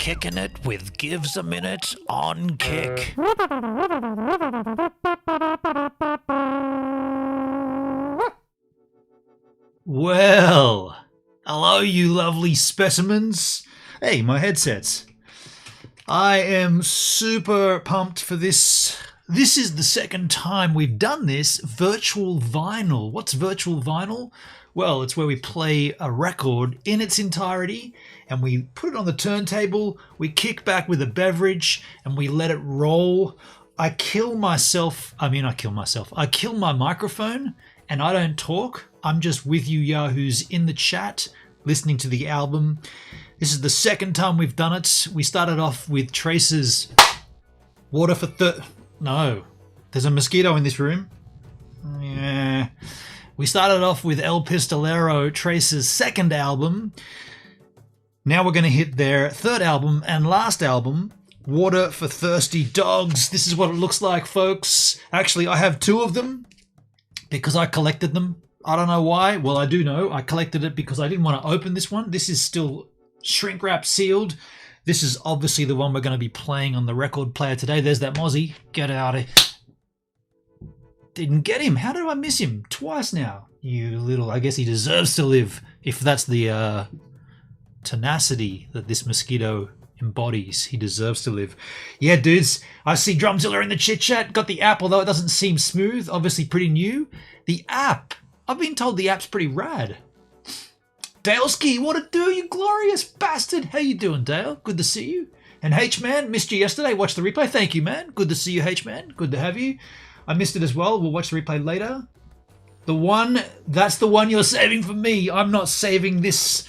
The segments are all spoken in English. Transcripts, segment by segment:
Kicking it with Gives a Minute on Kick. Well, hello you lovely specimens. Hey, my headsets. I am super pumped for this. This is the second time we've done this virtual vinyl. What's virtual vinyl? Well, it's where we play a record in its entirety and we put it on the turntable, we kick back with a beverage and we let it roll. I kill my microphone and I don't talk. I'm just with you yahoos in the chat listening to the album. This is the second time we've done it. We started off with TRACER's Water for No, there's a mosquito in this room. Yeah. We started off with El Pistolero, TRACER's second album. Now we're going to hit their third album and last album, Water for Thirsty Dogs. This is what it looks like, folks. Actually, I have two of them because I collected them. I don't know why. Well, I do know. I collected it because I didn't want to open this one. This is still shrink wrap sealed. This is obviously the one we're going to be playing on the record player today. There's that Mozzie. Get out of here. Didn't get him. How did I miss him? Twice now. You little... I guess he deserves to live if that's the tenacity that this mosquito embodies. He deserves to live. Yeah, dudes. I see Drumzilla in the chit chat. Got the app, although it doesn't seem smooth. Obviously pretty new. The app. I've been told the app's pretty rad. Daleski, what it do, you glorious bastard? How you doing, Dale? Good to see you. And H-Man, missed you yesterday. Watch the replay. Thank you, man. Good to see you, H-Man. Good to have you. I missed it as well. We'll watch the replay later. That's the one you're saving for me. I'm not saving this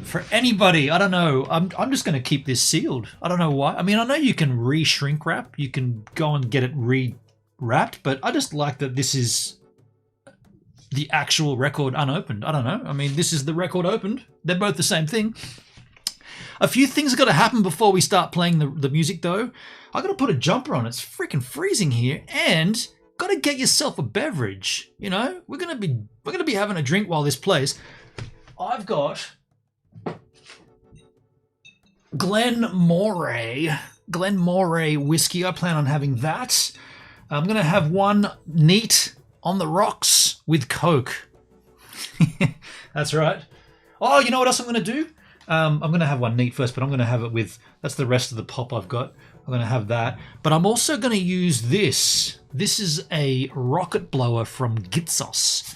for anybody. I don't know. I'm just going to keep this sealed. I don't know why. I mean, I know you can re-shrink wrap. You can go and get it re-wrapped, but I just like that this is the actual record unopened. I don't know. I mean, this is the record opened. They're both the same thing. A few things have got to happen before we start playing the music, though. I got to put a jumper on. It's freaking freezing here, and got to get yourself a beverage. You know, we're gonna be having a drink while this plays. I've got Glenmoray whiskey. I plan on having that. I'm gonna have one neat on the rocks with Coke. That's right. Oh, you know what else I'm gonna do? I'm going to have one neat first, but I'm going to have it with... That's the rest of the pop I've got. I'm going to have that. But I'm also going to use this. This is a rocket blower from Gitsosis.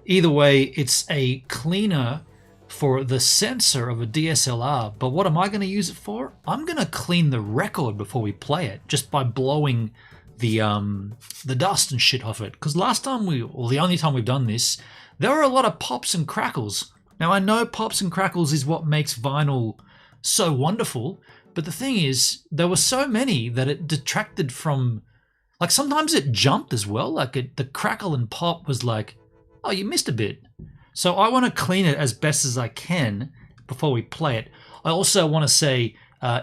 Either way, it's a cleaner for the sensor of a DSLR. But what am I going to use it for? I'm going to clean the record before we play it, just by blowing the dust and shit off it. Because last time the only time we've done this, there were a lot of pops and crackles. Now, I know pops and crackles is what makes vinyl so wonderful, but the thing is, there were so many that it detracted from... Like, sometimes it jumped as well. Like, the crackle and pop was like, oh, you missed a bit. So I want to clean it as best as I can before we play it. I also want to say,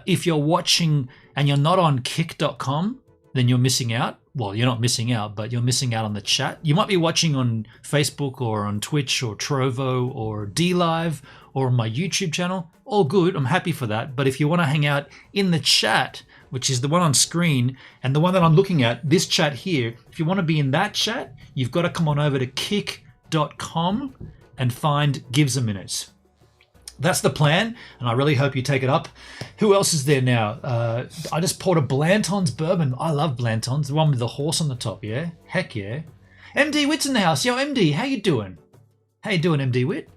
if you're watching and you're not on kick.com, then you're missing out. Well, you're not missing out, but you're missing out on the chat. You might be watching on Facebook or on Twitch or Trovo or DLive or on my YouTube channel. All good. I'm happy for that. But if you want to hang out in the chat, which is the one on screen and the one that I'm looking at, this chat here, if you want to be in that chat, you've got to come on over to kick.com and find Gives a Minute. That's the plan, and I really hope you take it up. Who else is there now? I just poured a Blanton's bourbon. I love Blanton's, the one with the horse on the top, yeah? Heck yeah. MD Witt's in the house. Yo, MD, how you doing? How you doing, MD Witt?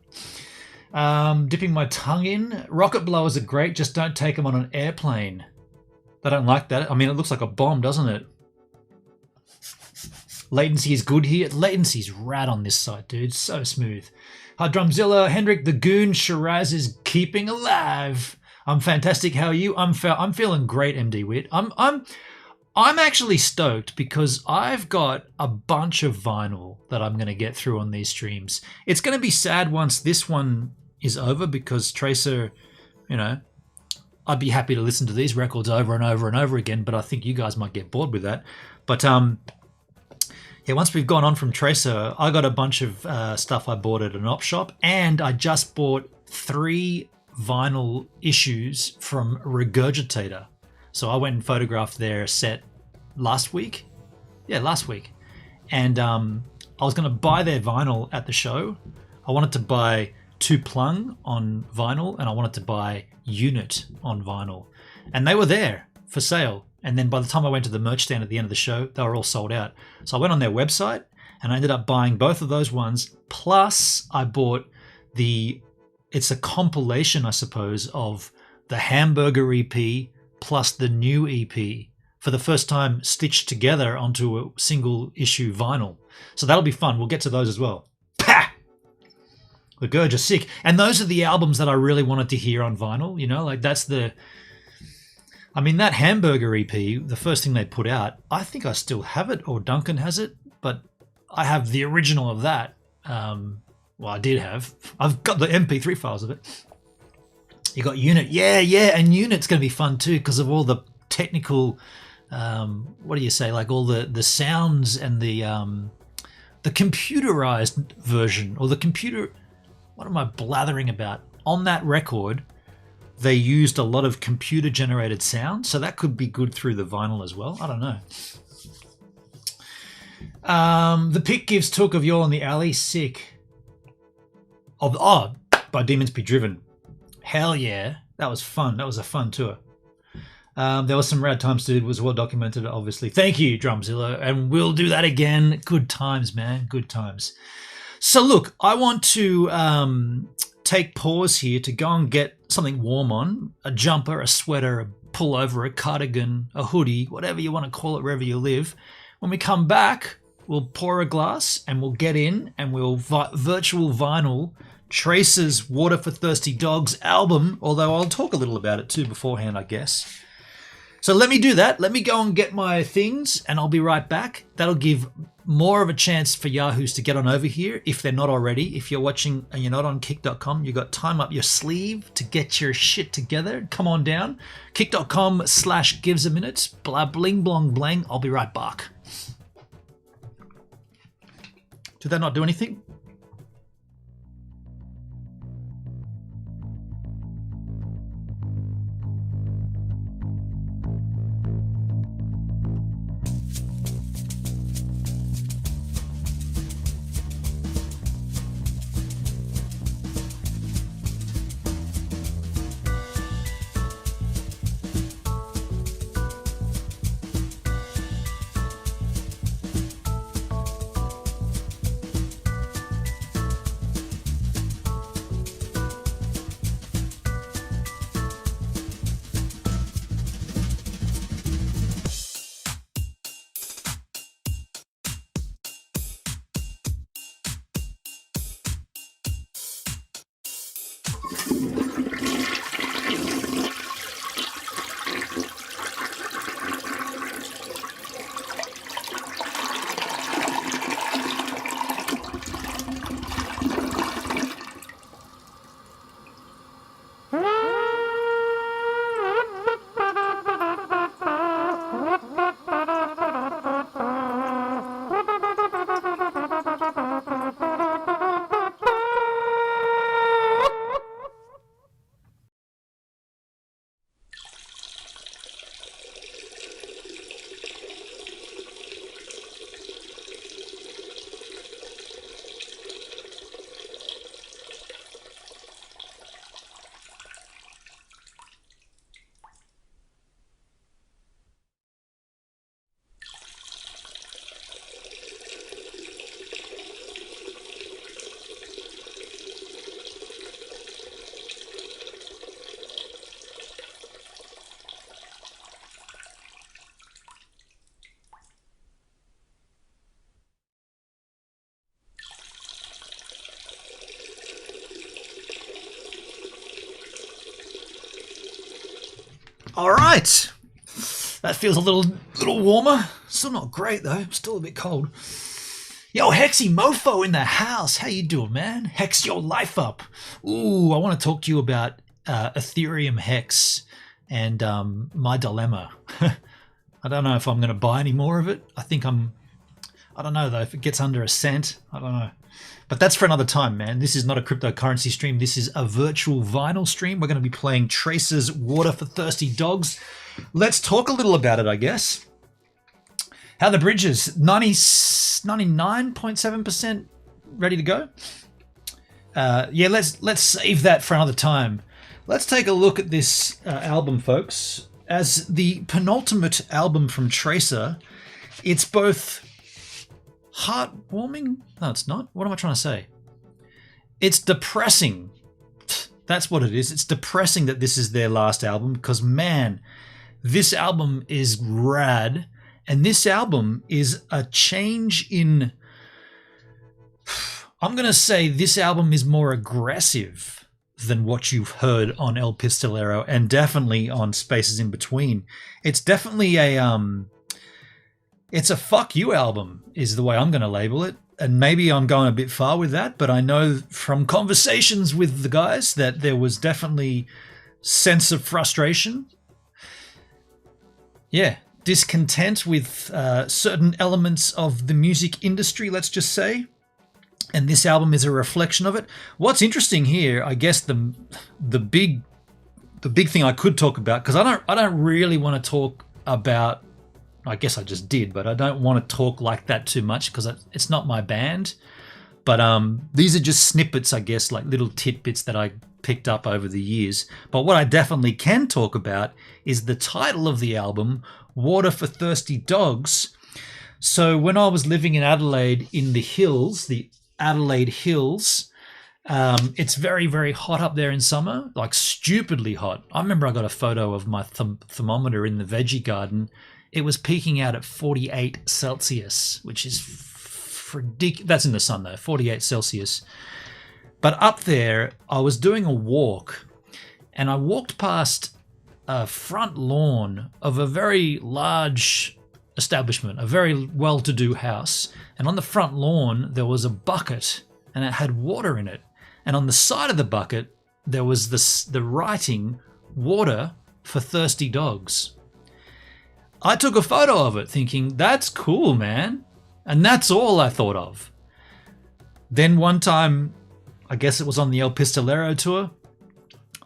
Dipping my tongue in. Rocket blowers are great, just don't take them on an airplane. They don't like that. I mean, it looks like a bomb, doesn't it? Latency is good here. Latency's rad on this site, dude. So smooth. Hi, Drumzilla, Hendrik the Goon, Shiraz is keeping alive. I'm fantastic. How are you? I'm feeling great, MD Witt. I'm actually stoked because I've got a bunch of vinyl that I'm going to get through on these streams. It's going to be sad once this one is over because TRACER, you know, I'd be happy to listen to these records over and over and over again, but I think you guys might get bored with that. But yeah, once we've gone on from TRACER, I got a bunch of stuff I bought at an op shop, and I just bought 3 vinyl issues from Regurgitator. So I went and photographed their set last week. Yeah, last week. And I was going to buy their vinyl at the show. I wanted to buy Tu Plung on vinyl, and I wanted to buy Unit on vinyl. And they were there for sale. And then by the time I went to the merch stand at the end of the show, they were all sold out. So I went on their website and I ended up buying both of those ones. Plus, I bought it's a compilation, I suppose, of the Hamburger EP plus the new EP for the first time stitched together onto a single issue vinyl. So that'll be fun. We'll get to those as well. Pah! The Gurge are sick. And those are the albums that I really wanted to hear on vinyl. You know, like that's that Hamburger EP, the first thing they put out, I think I still have it, or Duncan has it, but I have the original of that. Well, I did have. I've got the MP3 files of it. You got Unit. Yeah, and Unit's going to be fun too because of all the technical, what do you say, like all the sounds and the computerized version, or the computer... What am I blathering about? On that record, they used a lot of computer-generated sound, so that could be good through the vinyl as well. I don't know. The Pick Gives Took of Y'all in the Alley, sick. By Demons Be Driven. Hell yeah. That was fun. That was a fun tour. There was some rad times, dude. It was well documented, obviously. Thank you, Drumzilla. And we'll do that again. Good times, man. Good times. So look, I want to take pause here to go and get something warm on, a jumper, a sweater, a pullover, a cardigan, a hoodie, whatever you want to call it wherever you live. When we come back, we'll pour a glass and we'll get in and we'll virtual vinyl TRACER's Water for Thirsty Dogs album, although I'll talk a little about it too beforehand, I guess. So let me do that. Let me go and get my things and I'll be right back. That'll give more of a chance for Yahoos to get on over here if they're not already. If you're watching and you're not on kick.com, you got time up your sleeve to get your shit together. Come on down. Kick.com/givesaminute. Blah bling blong blang. I'll be right back. Did that not do anything? All right. That feels a little warmer. Still not great though. Still a bit cold. Yo, Hexy Mofo in the house. How you doing, man? Hex your life up. Ooh, I want to talk to you about Ethereum Hex and my dilemma. I don't know if I'm going to buy any more of it. I don't know though, if it gets under a cent, I don't know. But that's for another time, man. This is not a cryptocurrency stream. This is a virtual vinyl stream. We're going to be playing TRACER's Water for Thirsty Dogs. Let's talk a little about it, I guess. How the bridges? 99.7% ready to go? Yeah, let's save that for another time. Let's take a look at this album, folks. As the penultimate album from TRACER, it's both heartwarming. No, it's not. What am I trying to say? It's depressing. That's what it is. It's depressing that this is their last album because, man, this album is rad. And this album is a change in... I'm going to say this album is more aggressive than what you've heard on El Pistolero and definitely on Spaces in Between. It's definitely it's a fuck you album is the way I'm going to label it. And maybe I'm going a bit far with that, but I know from conversations with the guys that there was definitely sense of frustration. Yeah, discontent with certain elements of the music industry, let's just say. And this album is a reflection of it. What's interesting here, I guess the big thing I could talk about, because I don't really want to talk about, I guess I just did, but I don't want to talk like that too much because it's not my band. But these are just snippets, I guess, like little tidbits that I picked up over the years. But what I definitely can talk about is the title of the album, Water for Thirsty Dogs. So when I was living in Adelaide in the hills, the Adelaide Hills, it's very, very hot up there in summer, like stupidly hot. I remember I got a photo of my thermometer in the veggie garden. It was peaking out at 48 Celsius, which is ridiculous. That's in the sun though, 48 Celsius. But up there, I was doing a walk and I walked past a front lawn of a very large establishment, a very well-to-do house. And on the front lawn, there was a bucket and it had water in it. And on the side of the bucket, there was the writing, Water for Thirsty Dogs. I took a photo of it thinking, that's cool, man. And that's all I thought of. Then one time, I guess it was on the El Pistolero tour,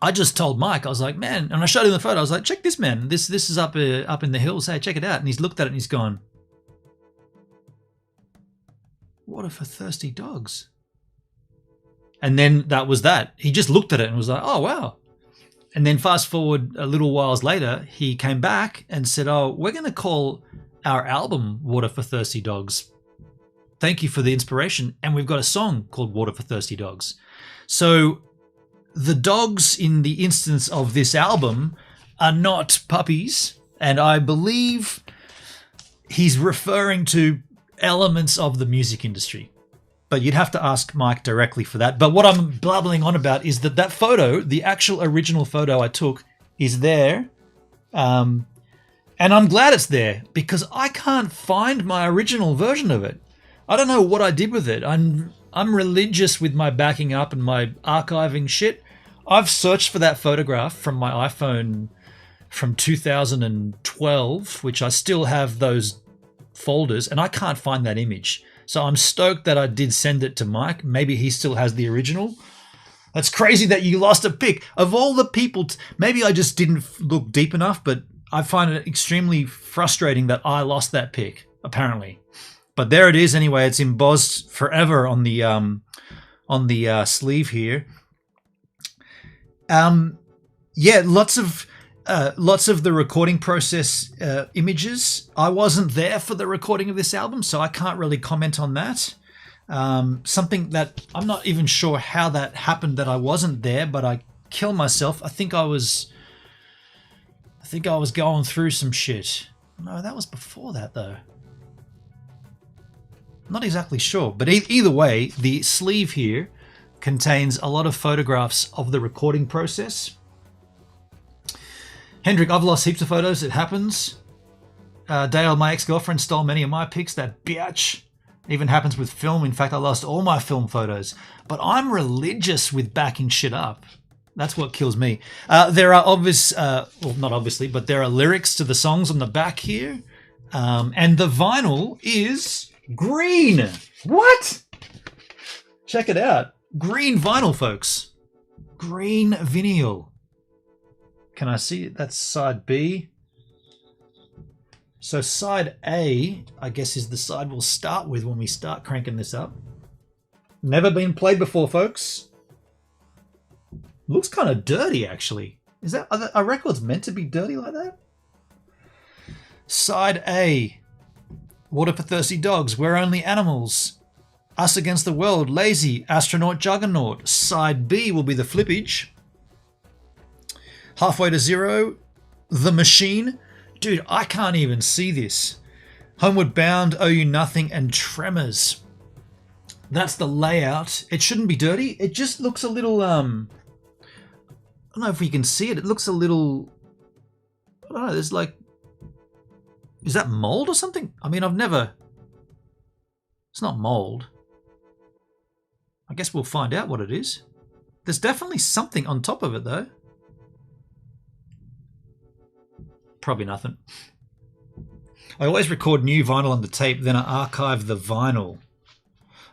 I just told Mike, I was like, man, and I showed him the photo. I was like, check this, man. This is up in the hills. Hey, check it out. And he's looked at it and he's gone, Water for Thirsty Dogs. And then that was that. He just looked at it and was like, oh, wow. And then fast forward a little whiles later, he came back and said, oh, we're going to call our album Water for Thirsty Dogs. Thank you for the inspiration. And we've got a song called Water for Thirsty Dogs. So the dogs in the instance of this album are not puppies. And I believe he's referring to elements of the music industry. But you'd have to ask Mike directly for that. But what I'm blabbling on about is that photo, the actual original photo I took, is there. And I'm glad it's there because I can't find my original version of it. I don't know what I did with it. I'm religious with my backing up and my archiving shit. I've searched for that photograph from my iPhone from 2012, which I still have those folders, and I can't find that image. So I'm stoked that I did send it to Mike. Maybe he still has the original. That's crazy that you lost a pic. Of all the people, maybe I just didn't look deep enough, but I find it extremely frustrating that I lost that pic, apparently. But there it is anyway. It's embossed forever on the sleeve here. Yeah, lots of the recording process images. I wasn't there for the recording of this album, so I can't really comment on that. Something that I'm not even sure how that happened that I wasn't there, but I killed myself. I think I was going through some shit. No, that was before that though. Not exactly sure, but either way, the sleeve here contains a lot of photographs of the recording process. Hendrik, I've lost heaps of photos. It happens. Dale, my ex-girlfriend, stole many of my pics. That bitch. Even happens with film. In fact, I lost all my film photos. But I'm religious with backing shit up. That's what kills me. There are well, not obviously, but there are lyrics to the songs on the back here. And the vinyl is green. What? Check it out. Green vinyl, folks. Green vinyl. Can I see it? That's side B. So side A, I guess, is the side we'll start with when we start cranking this up. Never been played before, folks. Looks kind of dirty, actually. Are records meant to be dirty like that? Side A. Water for thirsty dogs. We're only animals. Us against the world. Lazy. Astronaut juggernaut. Side B will be the flippage. Halfway to zero. The machine. Dude, I can't even see this. Homeward Bound, Owe You Nothing, and Tremors. That's the layout. It shouldn't be dirty. It just looks a little, I don't know if we can see it. It looks a little, I don't know, there's like, is that mold or something? I mean, it's not mold. I guess we'll find out what it is. There's definitely something on top of it though. Probably nothing. I always record new vinyl on the tape, then I archive the vinyl.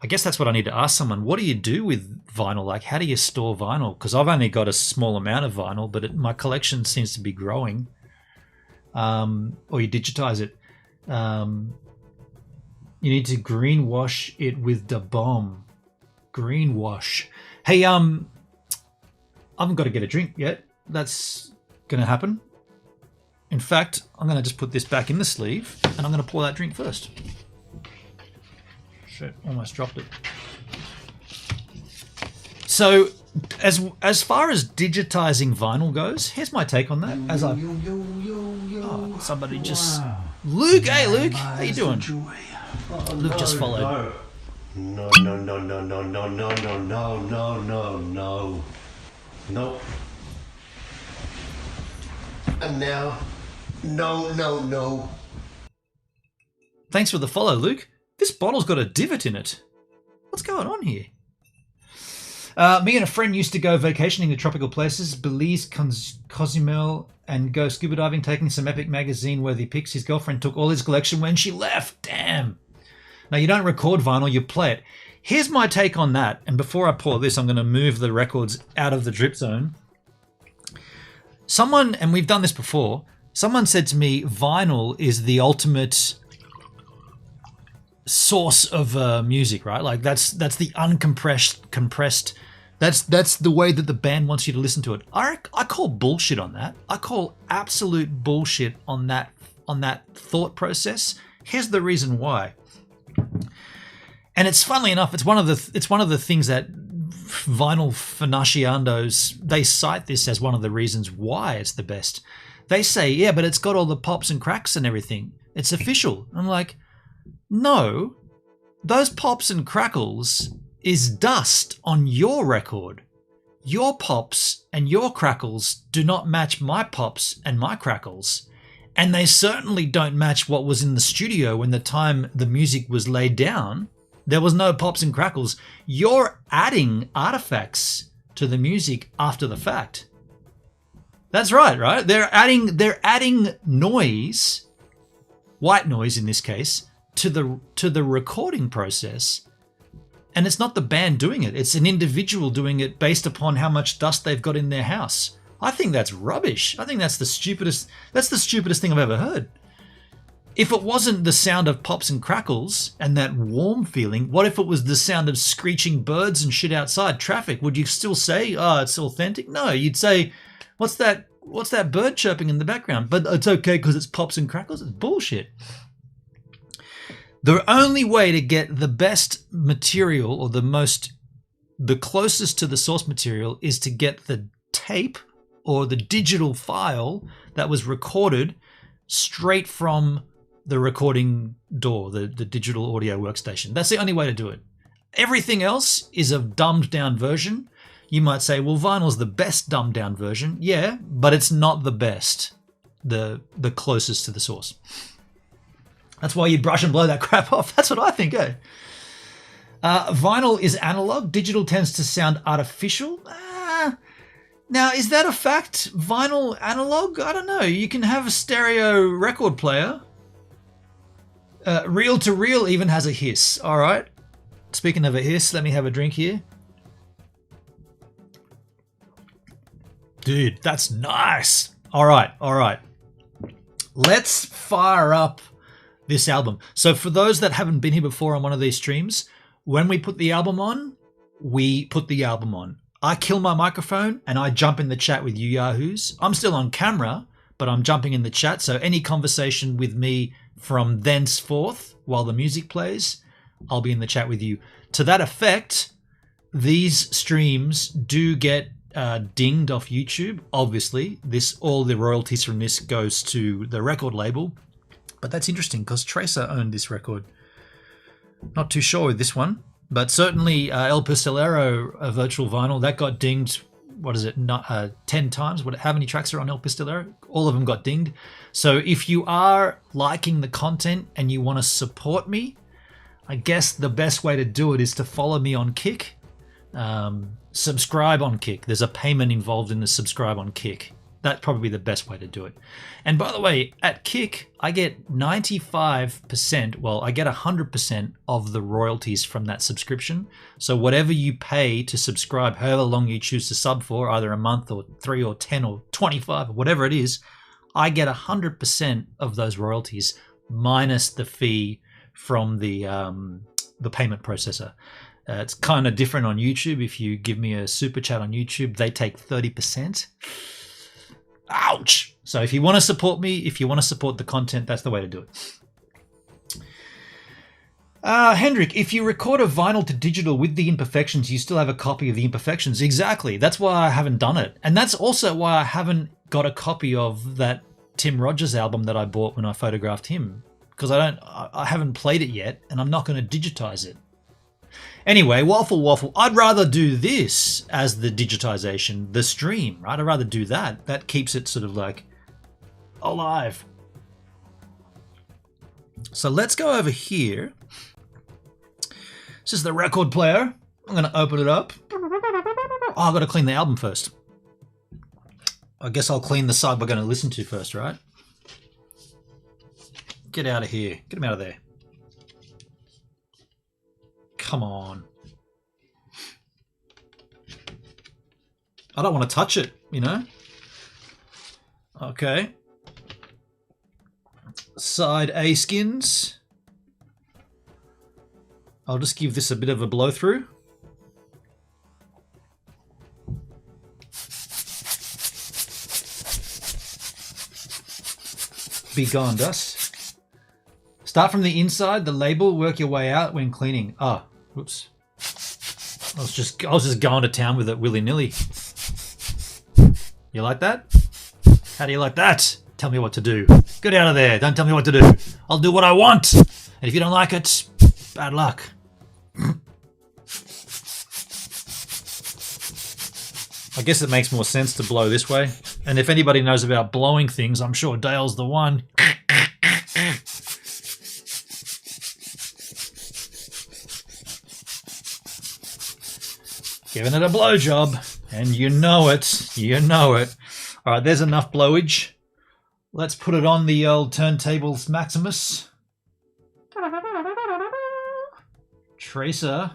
I guess that's what I need to ask someone. What do you do with vinyl? Like, how do you store vinyl? Because I've only got a small amount of vinyl, but my collection seems to be growing. Or you digitize it. You need to greenwash it with the bomb. Greenwash. Hey, I haven't got to get a drink yet. That's going to happen. In fact, I'm going to just put this back in the sleeve and I'm going to pour that drink first. Shit, almost dropped it. So, as far as digitizing vinyl goes, here's my take on that. As I, somebody just, Luke, hey Luke, how you doing? Oh, Luke just followed. No. And now, no. Thanks for the follow, Luke. This bottle's got a divot in it. What's going on here? Me and a friend used to go vacationing to tropical places, Belize, Cozumel, and go scuba diving, taking some epic magazine-worthy pics. His girlfriend took all his collection when she left. Damn. Now, you don't record vinyl, you play it. Here's my take on that. And before I pour this, I'm going to move the records out of the drip zone. Someone, and we've done this before, someone said to me, vinyl is the ultimate source of music, right? Like that's the compressed. That's the way that the band wants you to listen to it. I call bullshit on that. I call absolute bullshit on that thought process. Here's the reason why. And it's funnily enough, it's one of the things that vinyl financiados, they cite this as one of the reasons why it's the best. They say, yeah, but it's got all the pops and cracks and everything. It's official. I'm like, no, those pops and crackles is dust on your record. Your pops and your crackles do not match my pops and my crackles. And they certainly don't match what was in the studio when the time the music was laid down. There was no pops and crackles. You're adding artifacts to the music after the fact. That's right? They're adding noise, white noise in this case, to the recording process. And it's not the band doing it. It's an individual doing it based upon how much dust they've got in their house. I think that's rubbish. I think that's the stupidest thing I've ever heard. If it wasn't the sound of pops and crackles and that warm feeling, what if it was the sound of screeching birds and shit outside, traffic? Would you still say, oh, it's authentic? No, you'd say, what's that bird chirping in the background? But it's okay because it's pops and crackles. It's bullshit. The only way to get the best material or the closest to the source material is to get the tape or the digital file that was recorded straight from the recording DAW, the digital audio workstation. That's the only way to do it. Everything else is a dumbed down version. You might say, well, vinyl's the best dumbed down version. Yeah, but it's not the best, the closest to the source. That's why you brush and blow that crap off. That's what I think, eh? Vinyl is analog. Digital tends to sound artificial. Now, is that a fact? Vinyl analog? I don't know. You can have a stereo record player. Reel to reel even has a hiss. All right. Speaking of a hiss, let me have a drink here. Dude, that's nice. All right. Let's fire up this album. So for those that haven't been here before on one of these streams, when we put the album on, we put the album on. I kill my microphone and I jump in the chat with you yahoos. I'm still on camera, but I'm jumping in the chat. So any conversation with me from thenceforth, while the music plays, I'll be in the chat with you. To that effect, these streams do get dinged off YouTube. Obviously, all the royalties from this goes to the record label. But that's interesting because Tracer owned this record. Not too sure with this one, but certainly El Pistolero, a virtual vinyl, that got dinged. What is it? 10 times. How many tracks are on El Pistolero? All of them got dinged. So if you are liking the content and you want to support me, I guess the best way to do it is to follow me on Kick. Subscribe on Kick. There's a payment involved in the subscribe on Kick. That's probably the best way to do it. And by the way, at Kick, I get 95%, well, I get 100% of the royalties from that subscription. So whatever you pay to subscribe, however long you choose to sub for, either a month or 3 or 10 or 25 or whatever it is, I get 100% of those royalties minus the fee from the payment processor. It's kind of different on YouTube. If you give me a super chat on YouTube, they take 30%. Ouch! So if you want to support me, if you want to support the content, that's the way to do it. Hendrik, if you record a vinyl to digital with the imperfections, you still have a copy of the imperfections. Exactly. That's why I haven't done it. And that's also why I haven't got a copy of that Tim Rogers album that I bought when I photographed him. Because I haven't played it yet, and I'm not going to digitize it. Anyway, Waffle, I'd rather do this as the digitization, the stream, right? I'd rather do that. That keeps it sort of like alive. So let's go over here. This is the record player. I'm going to open it up. Oh, I've got to clean the album first. I guess I'll clean the side we're going to listen to first, right? Get out of here. Get him out of there. Come on. I don't want to touch it, you know? Okay. Side A skins. I'll just give this a bit of a blow through. Be gone, dust. Start from the inside, the label, work your way out when cleaning. Ah, whoops. I was just going to town with it willy-nilly. You like that? How do you like that? Tell me what to do. Get out of there. Don't tell me what to do. I'll do what I want. And if you don't like it, bad luck. I guess it makes more sense to blow this way. And if anybody knows about blowing things, I'm sure Dale's the one. Giving it a blowjob. And you know it. You know it. All right, there's enough blowage. Let's put it on the old turntables Maximus. Tracer.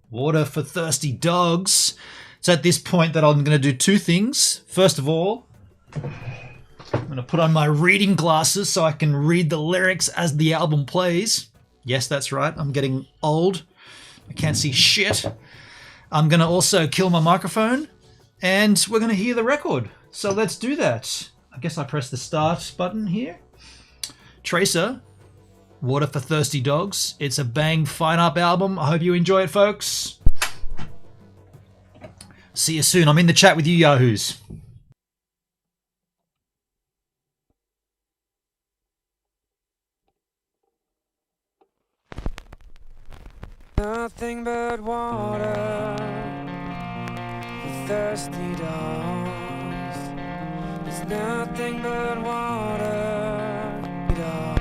Water for thirsty dogs. It's at this point that I'm going to do two things. First of all, I'm going to put on my reading glasses so I can read the lyrics as the album plays. Yes, that's right. I'm getting old. I can't see shit. I'm going to also kill my microphone, and we're going to hear the record. So let's do that. I guess I press the start button here. Tracer, Water for Thirsty Dogs. It's a bang fine-up album. I hope you enjoy it, folks. See you soon. I'm in the chat with you yahoos. Nothing but water for thirsty dogs. It's nothing but water. Dog.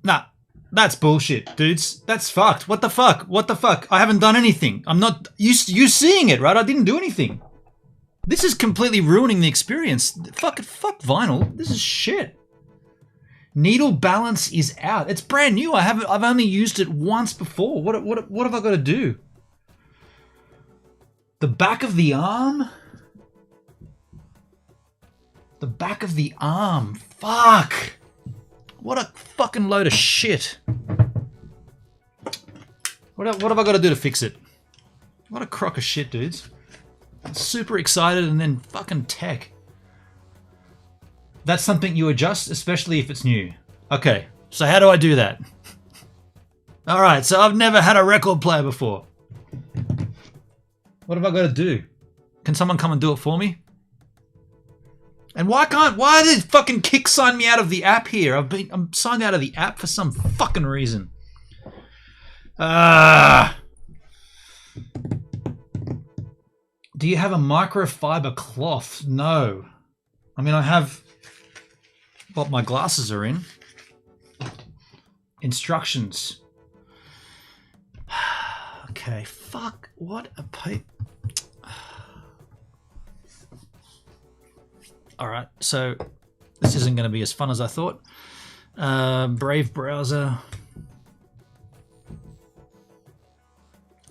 Nah, that's bullshit, dudes. That's fucked. What the fuck? What the fuck? I haven't done anything. I'm not... You seeing it, right? I didn't do anything. This is completely ruining the experience. Fuck vinyl. This is shit. Needle balance is out. It's brand new. I've only used it once before. What have I got to do? The back of the arm? The back of the arm. Fuck. What a fucking load of shit. What have I got to do to fix it? What a crock of shit, dudes. Super excited and then fucking tech. That's something you adjust, especially if it's new. Okay, so how do I do that? Alright, so I've never had a record player before. What have I got to do? Can someone come and do it for me? And why did fucking Kick sign me out of the app here? I'm signed out of the app for some fucking reason. Do you have a microfiber cloth? No. I mean, I have what my glasses are in. Instructions. Okay, fuck. What a pipe. Alright, so this isn't going to be as fun as I thought. Brave browser.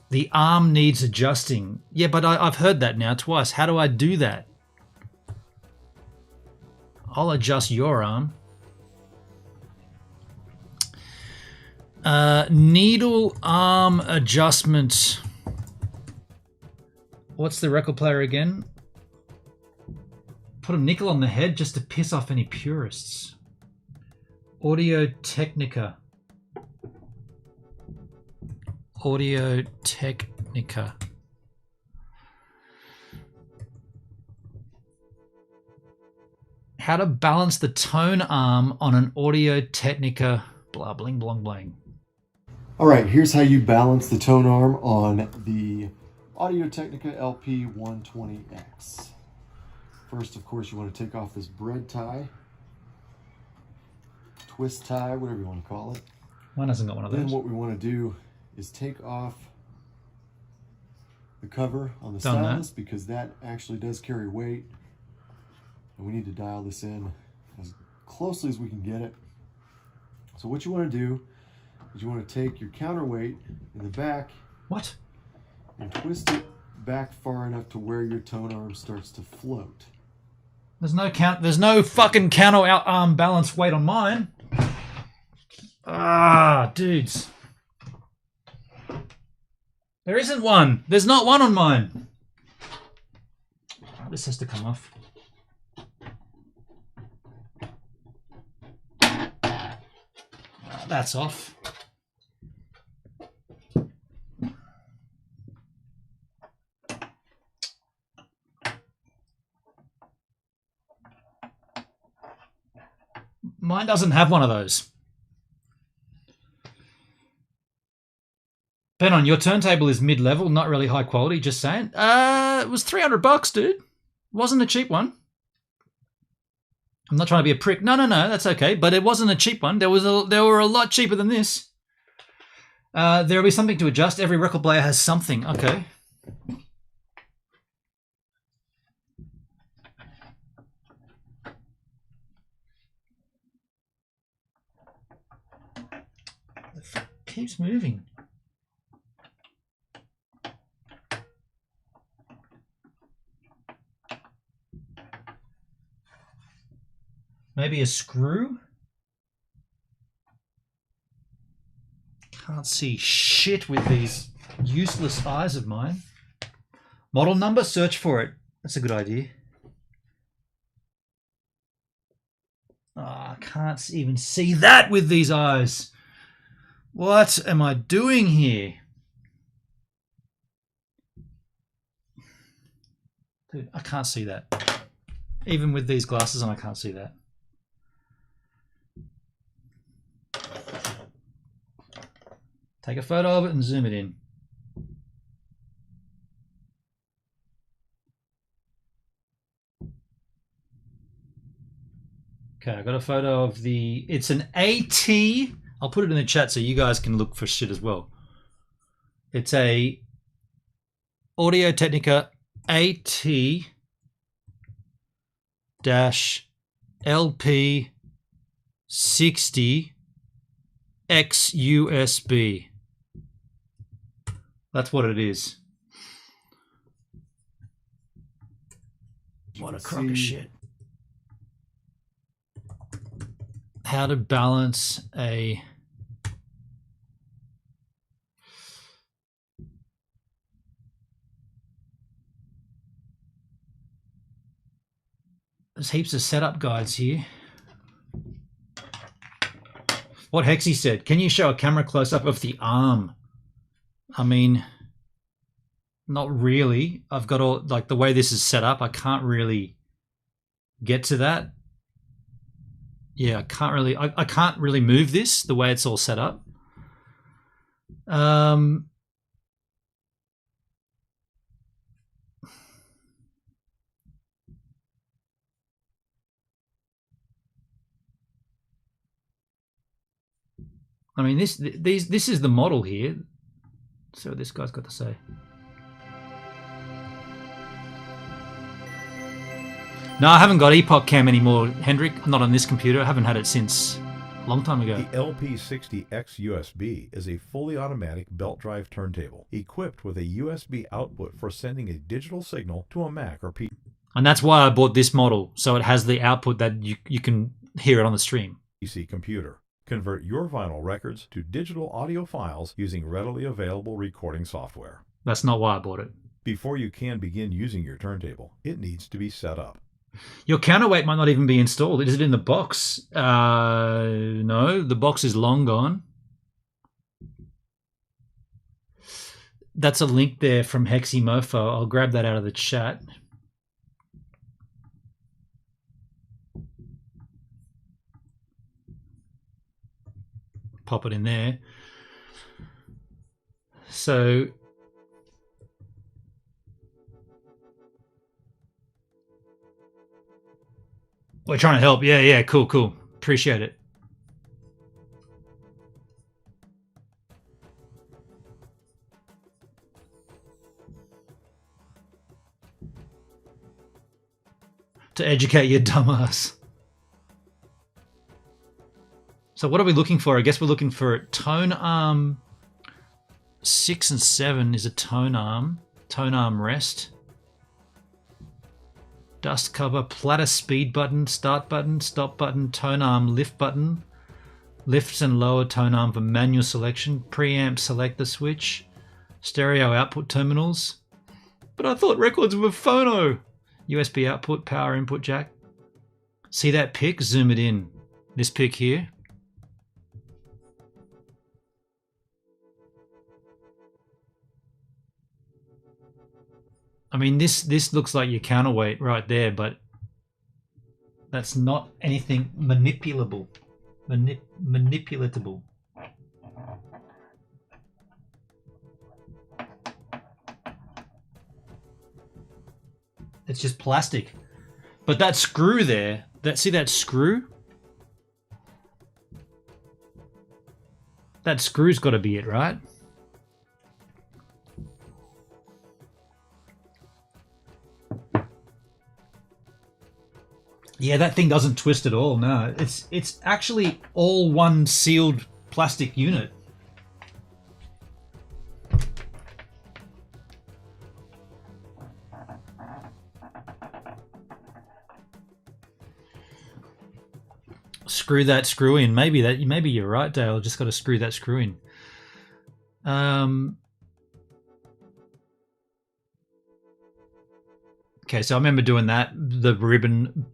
The arm needs adjusting. Yeah, but I've heard that now twice. How do I do that? I'll adjust your arm. Needle arm adjustment. What's the record player again? Put a nickel on the head just to piss off any purists. Audio Technica. Audio Technica. How to balance the tone arm on an Audio Technica. Blah, bling, blong, blang. All right, here's how you balance the tone arm on the Audio Technica LP120X. First, of course, you want to take off this bread tie, twist tie, whatever you want to call it. Mine hasn't got one of those. Then what we want to do is take off the cover on the stylus because that actually does carry weight. And we need to dial this in as closely as we can get it. So what you want to do is you want to take your counterweight in the back. What? And twist it back far enough to where your tone arm starts to float. There's no fucking counter arm balance weight on mine. Ah, dudes. There isn't one. There's not one on mine. Oh, this has to come off. That's off. Mine doesn't have one of those. Ben, on your turntable is mid-level, not really high quality, just saying. It was $300, dude. Wasn't a cheap one. I'm not trying to be a prick. No, that's okay. But it wasn't a cheap one. There were a lot cheaper than this. There'll be something to adjust. Every record player has something. Okay. It keeps moving. Maybe a screw? Can't see shit with these useless eyes of mine. Model number? Search for it. That's a good idea. I can't even see that with these eyes. What am I doing here? Dude, I can't see that. Even with these glasses on, I can't see that. Take a photo of it and zoom it in. Okay, I got a photo of the... It's an AT I'll put it in the chat so you guys can look for shit as well. It's a Audio-Technica AT-LP60 X USB. That's what it is. What a crock of shit. How to balance a there's heaps of setup guides here. What Hexy said, can you show a camera close-up of the arm? I mean, not really. I've got all, like the way this is set up, I can't really get to that. Yeah, I can't really move this the way it's all set up. I mean, this is the model here. So what this guy's got to say. No, I haven't got Epoch Cam anymore, Hendrik. Not on this computer. I haven't had it since a long time ago. The LP60X USB is a fully automatic belt drive turntable equipped with a USB output for sending a digital signal to a Mac or PC. And that's why I bought this model, so it has the output that you can hear it on the stream. PC computer. Convert your vinyl records to digital audio files using readily available recording software. That's not why I bought it. Before you can begin using your turntable, it needs to be set up. Your counterweight might not even be installed. Is it in the box? No, the box is long gone. That's a link there from Hexy Mofo. I'll grab that out of the chat. Pop it in there. So we're trying to help. Yeah, cool. Appreciate it. To educate your dumbass. So what are we looking for? I guess we're looking for tone arm 6 and 7 is a tone arm rest. Dust cover, platter speed button, start button, stop button, tone arm lift button, lifts and lower tone arm for manual selection, preamp selector switch, stereo output terminals. But I thought records were phono. USB output, power input jack. See that pic? Zoom it in. This pic here. I mean, this looks like your counterweight right there, but that's not anything manipulable. Manipulatable. It's just plastic. But that screw there, see that screw? That screw's got to be it, right? Yeah, that thing doesn't twist at all. No, it's actually all one sealed plastic unit. Screw that screw in. Maybe you're right, Dale. Just got to screw that screw in. Okay, so I remember doing that. The ribbon.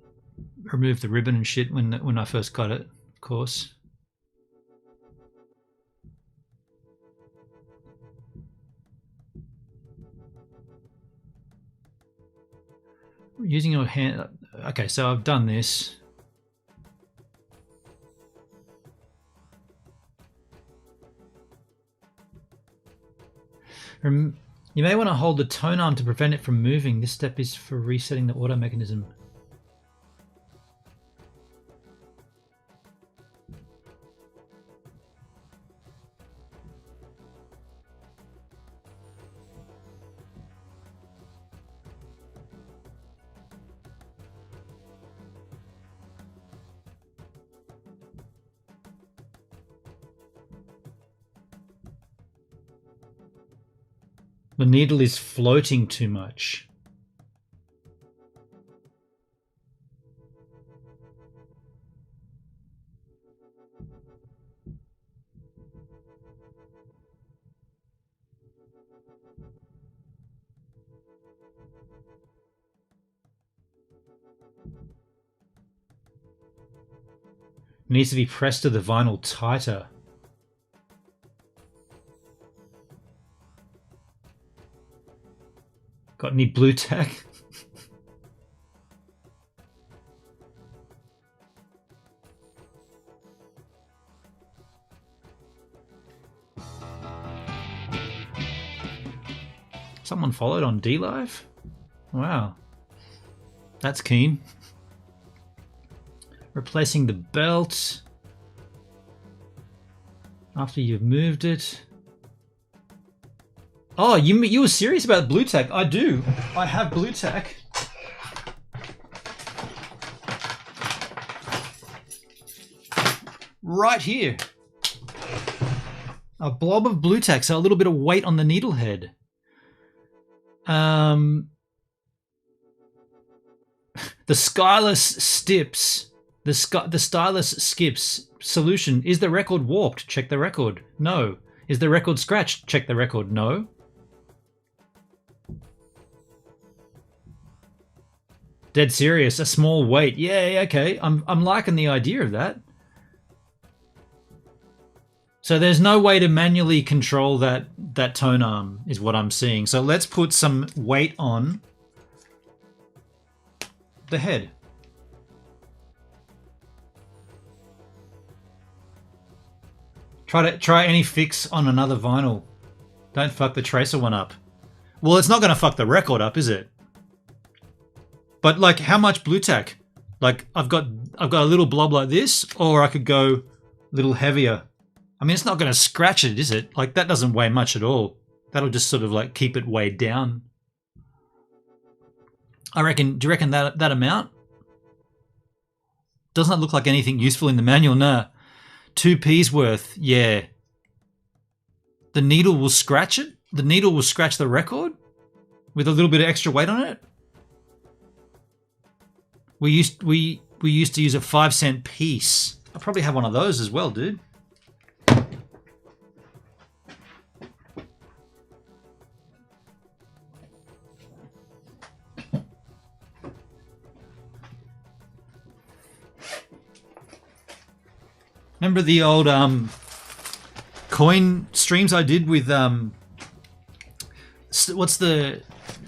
Remove the ribbon and shit when I first got it, of course. Using your hand. Okay, so I've done this. You may want to hold the tone arm to prevent it from moving. This step is for resetting the auto mechanism. The needle is floating too much. Needs to be pressed to the vinyl tighter. Got any blue tack? Someone followed on D-Live? Wow. That's keen. Replacing the belt after you've moved it. Oh, you were serious about blue tack? I do. I have blue tack. Right here. A blob of blue tack, so a little bit of weight on the needle head. The stylus stips. The stylus skips. Solution. Is the record warped? Check the record. No. Is the record scratched? Check the record. No. Dead serious. A small weight. Yeah, okay. I'm liking the idea of that. So there's no way to manually control that tone arm is what I'm seeing. So let's put some weight on the head. Try any fix on another vinyl. Don't fuck the tracer one up. Well, it's not going to fuck the record up, is it? But like, how much blue tack? Like, I've got a little blob like this, or I could go a little heavier. I mean, it's not going to scratch it, is it? Like, that doesn't weigh much at all. That'll just sort of like keep it weighed down. I reckon. Do you reckon that amount? Doesn't that look like anything useful in the manual? Nah. 2p's worth, yeah. The needle will scratch it? The needle will scratch the record? With a little bit of extra weight on it? We used to use a 5-cent piece. I probably have one of those as well, dude. Remember the old coin streams I did with what's the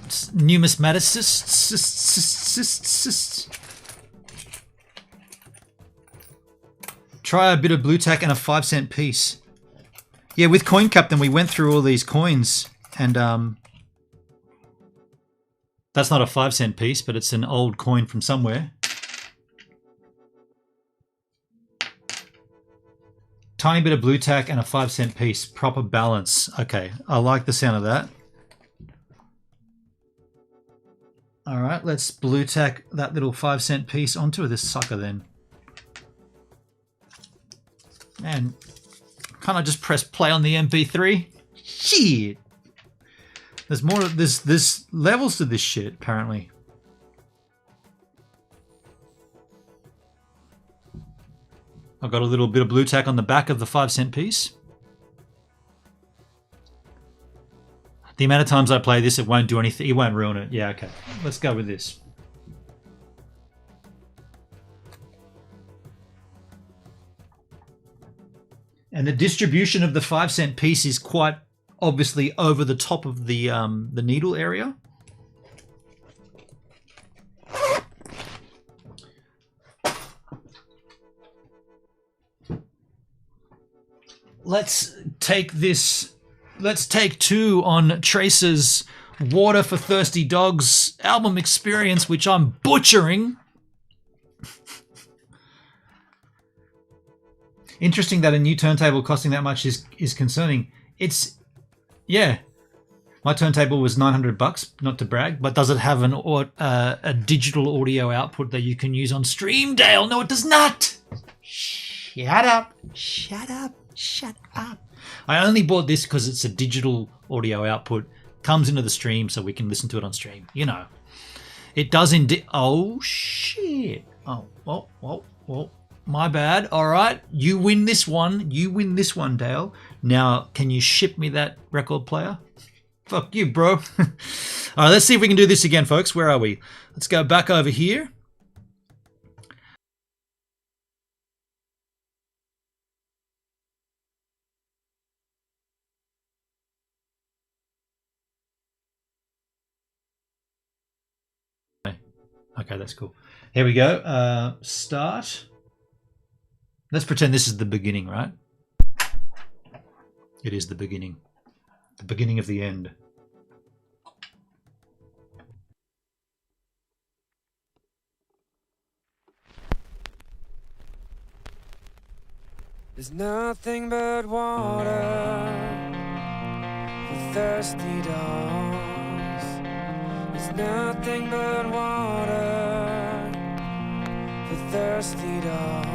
numismaticist? Try a bit of blue tack and a 5-cent piece. Yeah, with Coin Captain we went through all these coins, and that's not a 5-cent piece, but it's an old coin from somewhere. Tiny bit of blue tack and a 5-cent piece. Proper balance. Okay, I like the sound of that. All right, let's blue tack that little 5-cent piece onto this sucker then. Man, can't I just press play on the MP3? Shit! There's more. There's levels to this shit apparently. I've got a little bit of blue tack on the back of the 5-cent piece. The amount of times I play this, it won't do anything. It won't ruin it. Yeah, okay. Let's go with this. And the distribution of the 5-cent piece is quite obviously over the top of the needle area. Let's take this. Let's take 2 on TRACER's Water for Thirsty Dogs album experience, which I'm butchering. Interesting that a new turntable costing that much is concerning. Yeah. My turntable was $900, not to brag, but does it have a digital audio output that you can use on stream, Dale? No, it does not. Shut up. Shut up. Shut up. I only bought this because it's a digital audio output. comes into the stream so we can listen to it on stream. You know, it does indeed. Oh shit! Oh, well, my bad. All right, you win this one. You win this one, Dale. Now, can you ship me that record player? Fuck you, bro. All right, let's see if we can do this again, folks. Where are we? Let's go back over here. Okay, that's cool. Here we go. Start. Let's pretend this is the beginning, right? It is the beginning. The beginning of the end. There's nothing but water for thirsty dogs. There's nothing but water for thirsty dogs.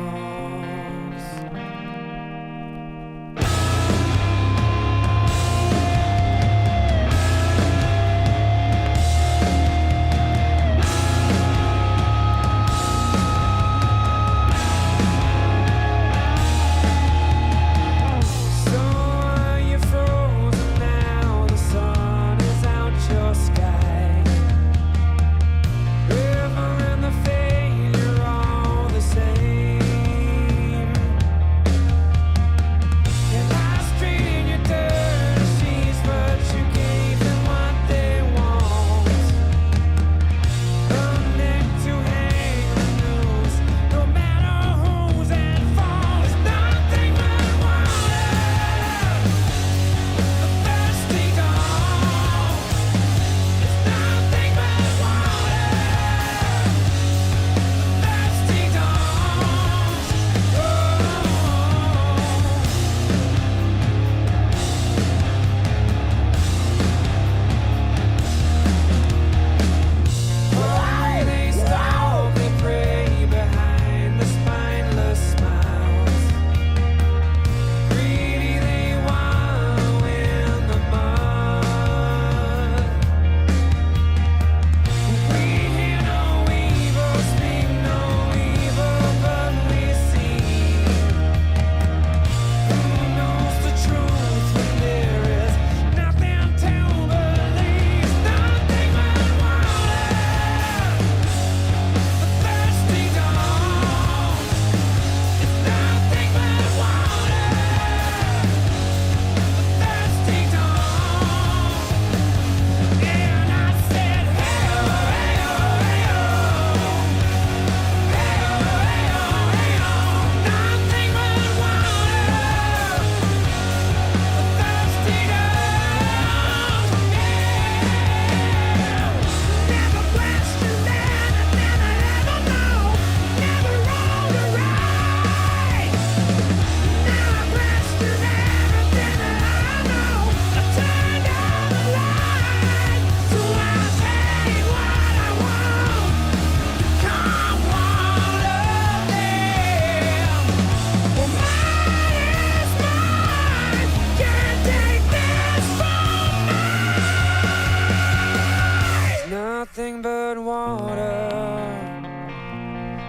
Nothing but water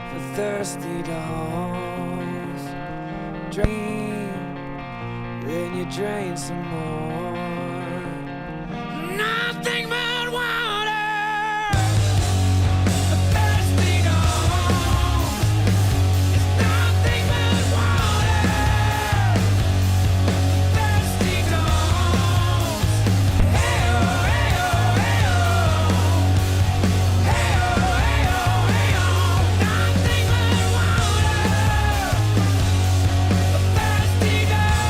for thirsty dogs. Drain, then you drain some more. Nothing but water for thirsty dogs. It's nothing but water for thirsty dogs. Hey oh, hey oh, hey oh. Hey oh, hey oh, hey oh. Nothing but water for thirsty dogs.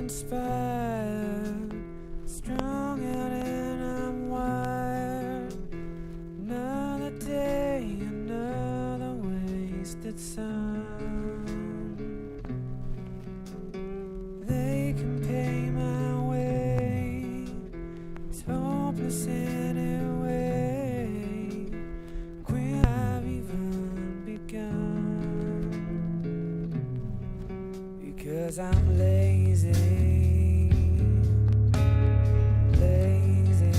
inspired, strung out and I'm wired. Another day, another wasted sun. They can pay my way, it's hopeless anyway. When I've even begun, because I'm lazy. Lazy.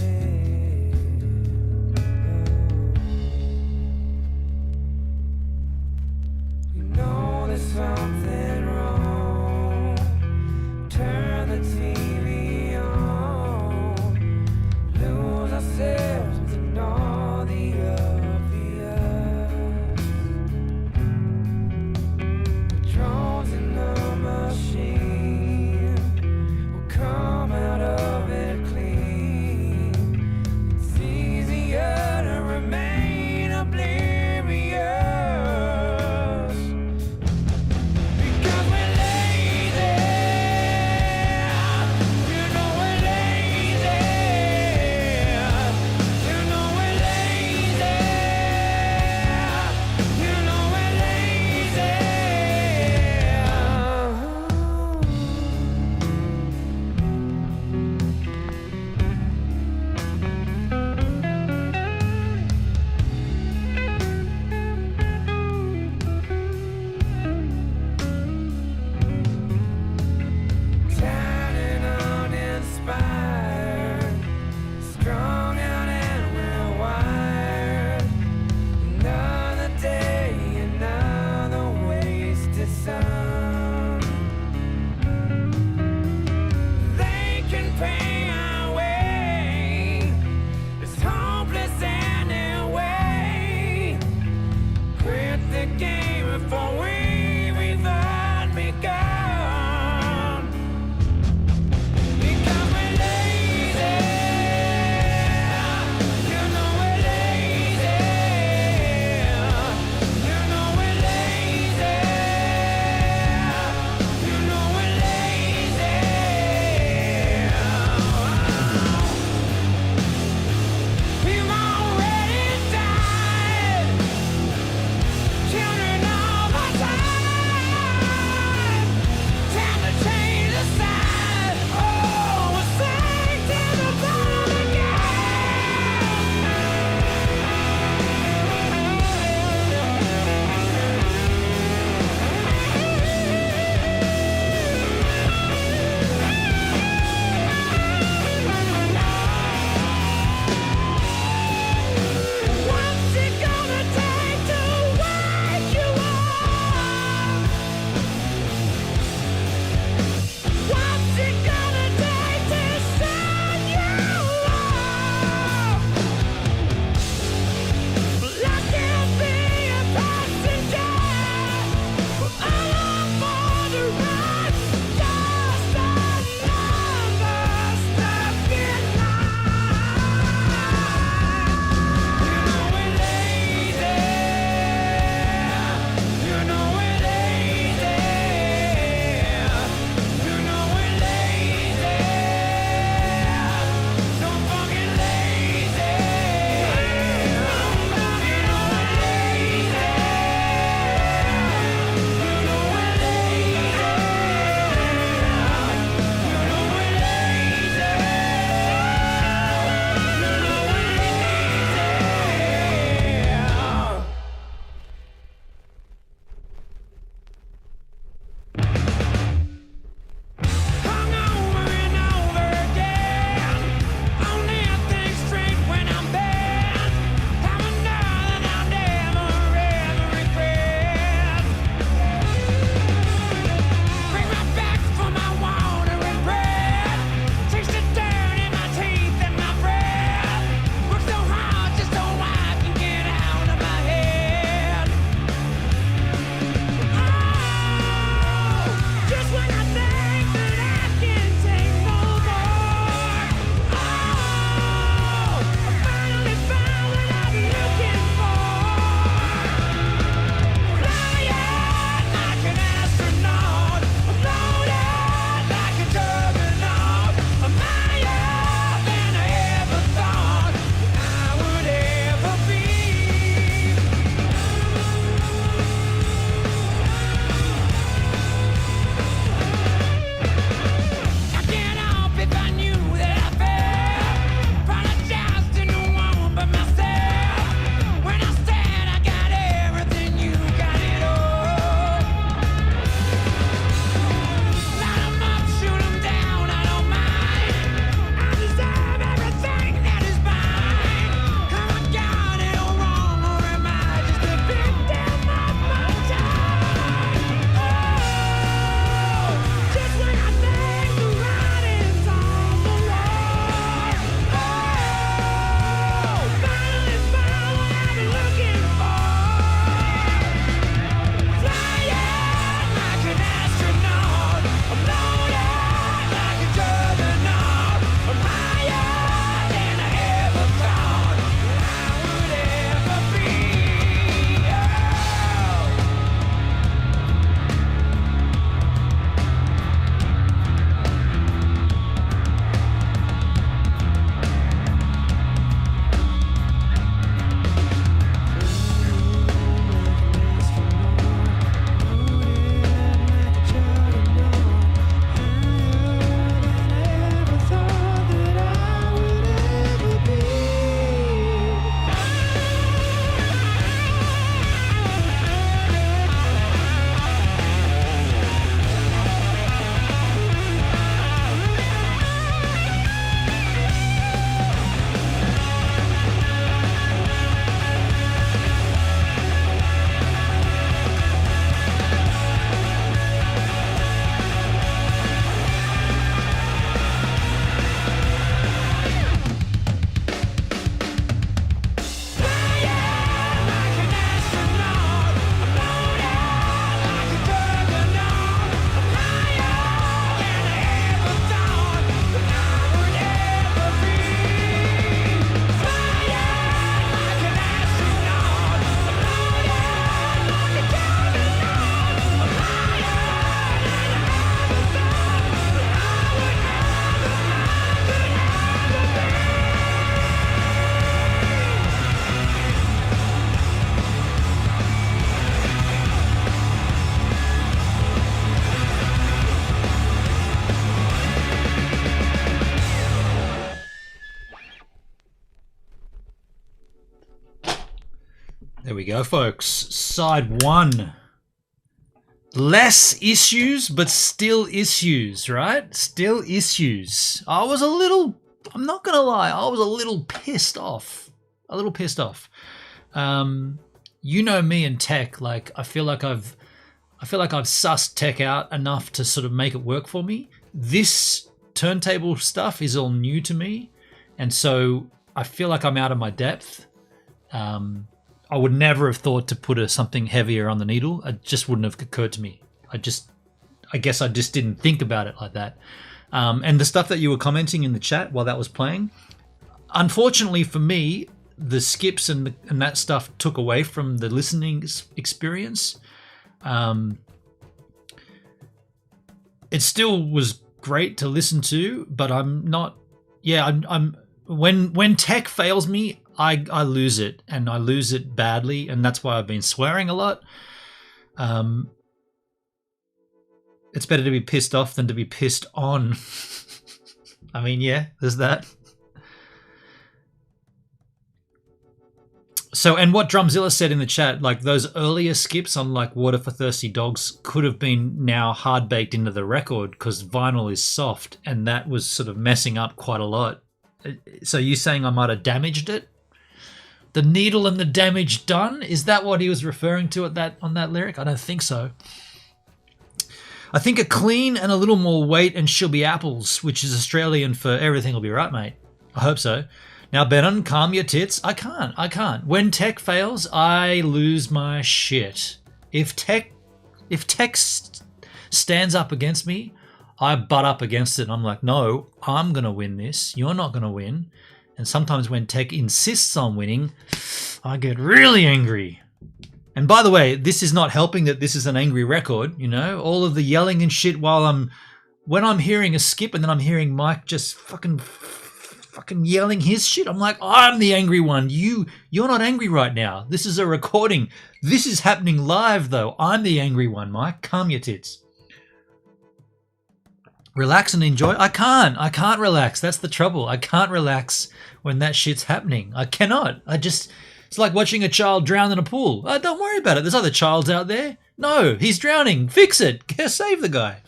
You know there's something wrong. Turn the TV on. Lose ourselves in all the obvious. Drones in the machine. we go, folks. Side 1. Less issues, but still issues, right? Still issues. I'm not going to lie, I was a little pissed off. You know me and tech, like I feel like I've sussed tech out enough to sort of make it work for me. This turntable stuff is all new to me, and so I feel like I'm out of my depth. I would never have thought to put something heavier on the needle. It just wouldn't have occurred to me. I guess I just didn't think about it like that. And the stuff that you were commenting in the chat while that was playing, unfortunately for me, the skips and that stuff took away from the listening experience. It still was great to listen to, but I'm not. Yeah, I'm when tech fails me, I lose it, and I lose it badly, and that's why I've been swearing a lot. It's better to be pissed off than to be pissed on. I mean, yeah, there's that. So, and what Drumzilla said in the chat, like those earlier skips on like Water for Thirsty Dogs could have been now hard baked into the record because vinyl is soft, and that was sort of messing up quite a lot. So you saying I might have damaged it? The needle and the damage done? Is that what he was referring to on that lyric? I don't think so. I think a clean and a little more weight and she'll be apples, which is Australian for everything will be right, mate. I hope so. Now, Benon, calm your tits. I can't. When tech fails, I lose my shit. If tech stands up against me, I butt up against it. And I'm like, no, I'm going to win this. You're not going to win. And sometimes when tech insists on winning, I get really angry. And by the way, this is not helping that this is an angry record, you know? All of the yelling and shit when I'm hearing a skip and then I'm hearing Mike just fucking yelling his shit. I'm like, I'm the angry one. You're not angry right now. This is a recording. This is happening live though. I'm the angry one, Mike. Calm your tits. Relax and enjoy. I can't relax. That's the trouble. I can't relax when that shit's happening. I cannot. It's like watching a child drown in a pool. Don't worry about it. There's other childs out there. No, he's drowning. Fix it. Save the guy.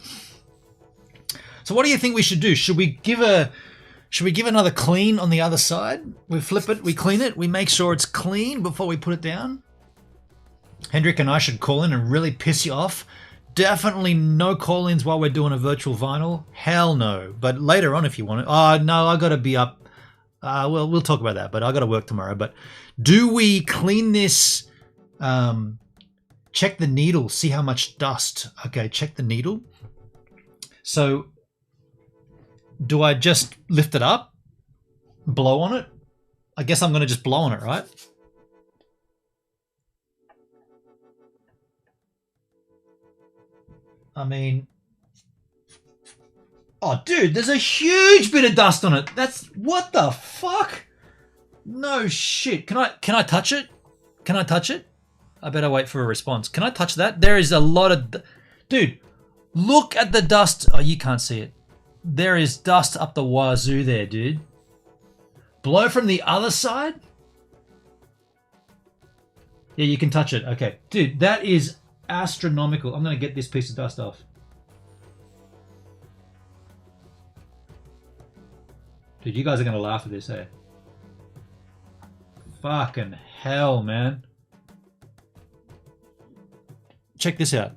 So what do you think we should do? Should we give another clean on the other side? We flip it, we clean it, we make sure it's clean before we put it down? Hendrik and I should call in and really piss you off. Definitely no call-ins while we're doing a virtual vinyl. Hell no. But later on if you want to. Oh, no, I got to be up. Well, we'll talk about that, but I got to work tomorrow. But do we clean this? Check the needle, see how much dust. Okay, check the needle. So do I just lift it up, blow on it? I guess I'm going to just blow on it, right? I mean, oh, dude, there's a huge bit of dust on it. What the fuck? No shit. Can I touch it? Can I touch it? I better wait for a response. Can I touch that? There is a lot of... Dude, look at the dust. Oh, you can't see it. There is dust up the wazoo there, dude. Blow from the other side? Yeah, you can touch it. Okay. Dude, that is astronomical. I'm going to get this piece of dust off. Dude, you guys are going to laugh at this, eh? Fucking hell, man. Check this out.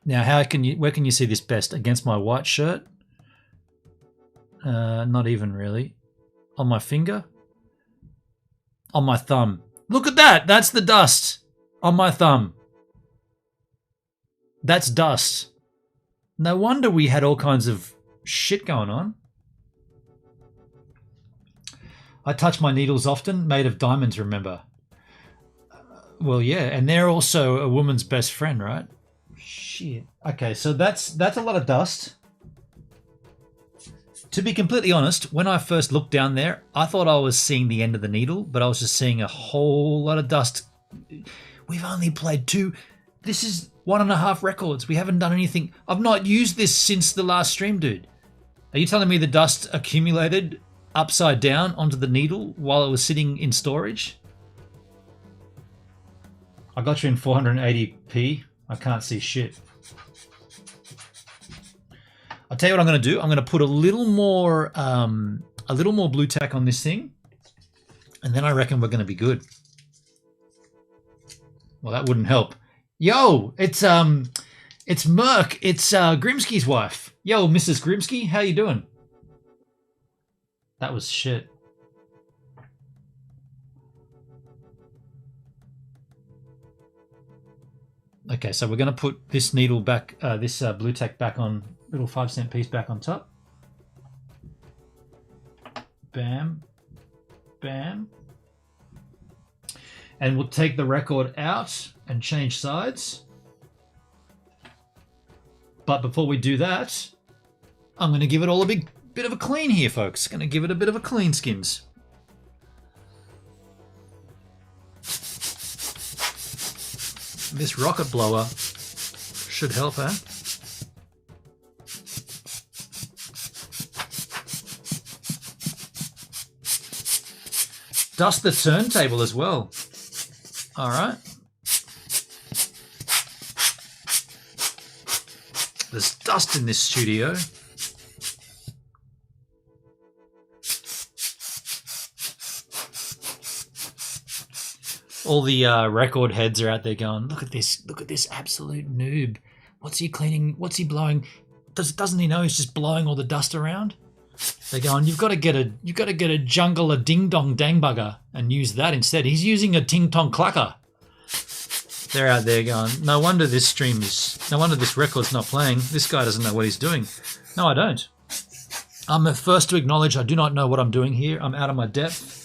Now, where can you see this best? Against my white shirt? Not even really. On my finger? On my thumb. Look at that! That's the dust on my thumb. That's dust. No wonder we had all kinds of shit going on. I touch my needles often, made of diamonds, remember? Well, yeah, and they're also a woman's best friend, right? Shit. Okay, so that's a lot of dust. To be completely honest, when I first looked down there, I thought I was seeing the end of the needle, but I was just seeing a whole lot of dust. We've only played 2. This is 1.5 records. We haven't done anything. I've not used this since the last stream, dude. Are you telling me the dust accumulated upside down onto the needle while it was sitting in storage? I got you in 480p. I can't see shit. I'll tell you what I'm going to do. I'm going to put a little more blue tack on this thing, and then I reckon we're going to be good. Well, that wouldn't help. Yo, it's Merc. It's Grimsky's wife. Yo, Mrs. Grimsky, how you doing? That was shit. Okay, so we're going to put this needle back, this blue tack back on, little 5-cent piece back on top. Bam. Bam. And we'll take the record out and change sides. But before we do that, I'm going to give it all a big bit of a clean here, folks. Going to give it a bit of a clean, skins. This rocket blower should help, eh? Dust the turntable as well. All right. There's dust in this studio. All the record heads are out there going, look at this absolute noob. What's he cleaning? What's he blowing? Doesn't he know he's just blowing all the dust around? They're going, you've got to get a jungle, a ding dong dang bugger and use that instead. He's using a ting tong clacker. They're out there going, no wonder this record's not playing. This guy doesn't know what he's doing. No, I don't. I'm the first to acknowledge I do not know what I'm doing here. I'm out of my depth.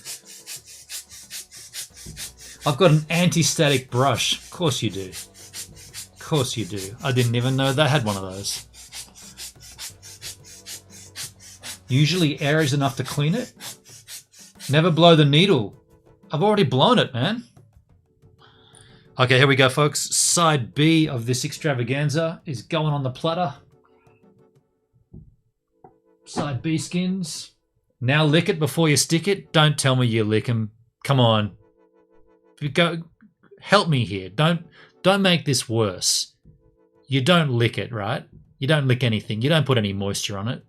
I've got an anti-static brush. Of course you do. Of course you do. I didn't even know they had one of those. Usually air is enough to clean it. Never blow the needle. I've already blown it, man. Okay, here we go, folks. Side B of this extravaganza is going on the platter. Side B, skins. Now lick it before you stick it. Don't tell me you lick them. Come on. Go, help me here. Don't make this worse. You don't lick it, right? You don't lick anything. You don't put any moisture on it.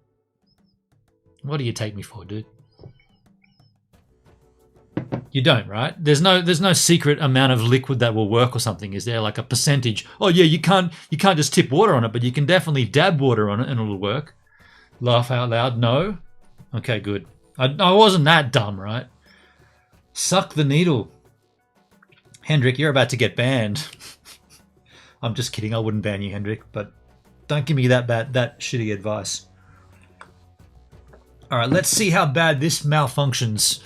What do you take me for, dude? You don't, right? There's no secret amount of liquid that will work or something, is there? Like a percentage? Oh yeah, you can't just tip water on it, but you can definitely dab water on it and it'll work. Laugh out loud. No. Okay, good. I wasn't that dumb, right? Suck the needle. Hendrik, you're about to get banned. I'm just kidding. I wouldn't ban you, Hendrik, but don't give me that shitty advice. All right, let's see how bad this malfunctions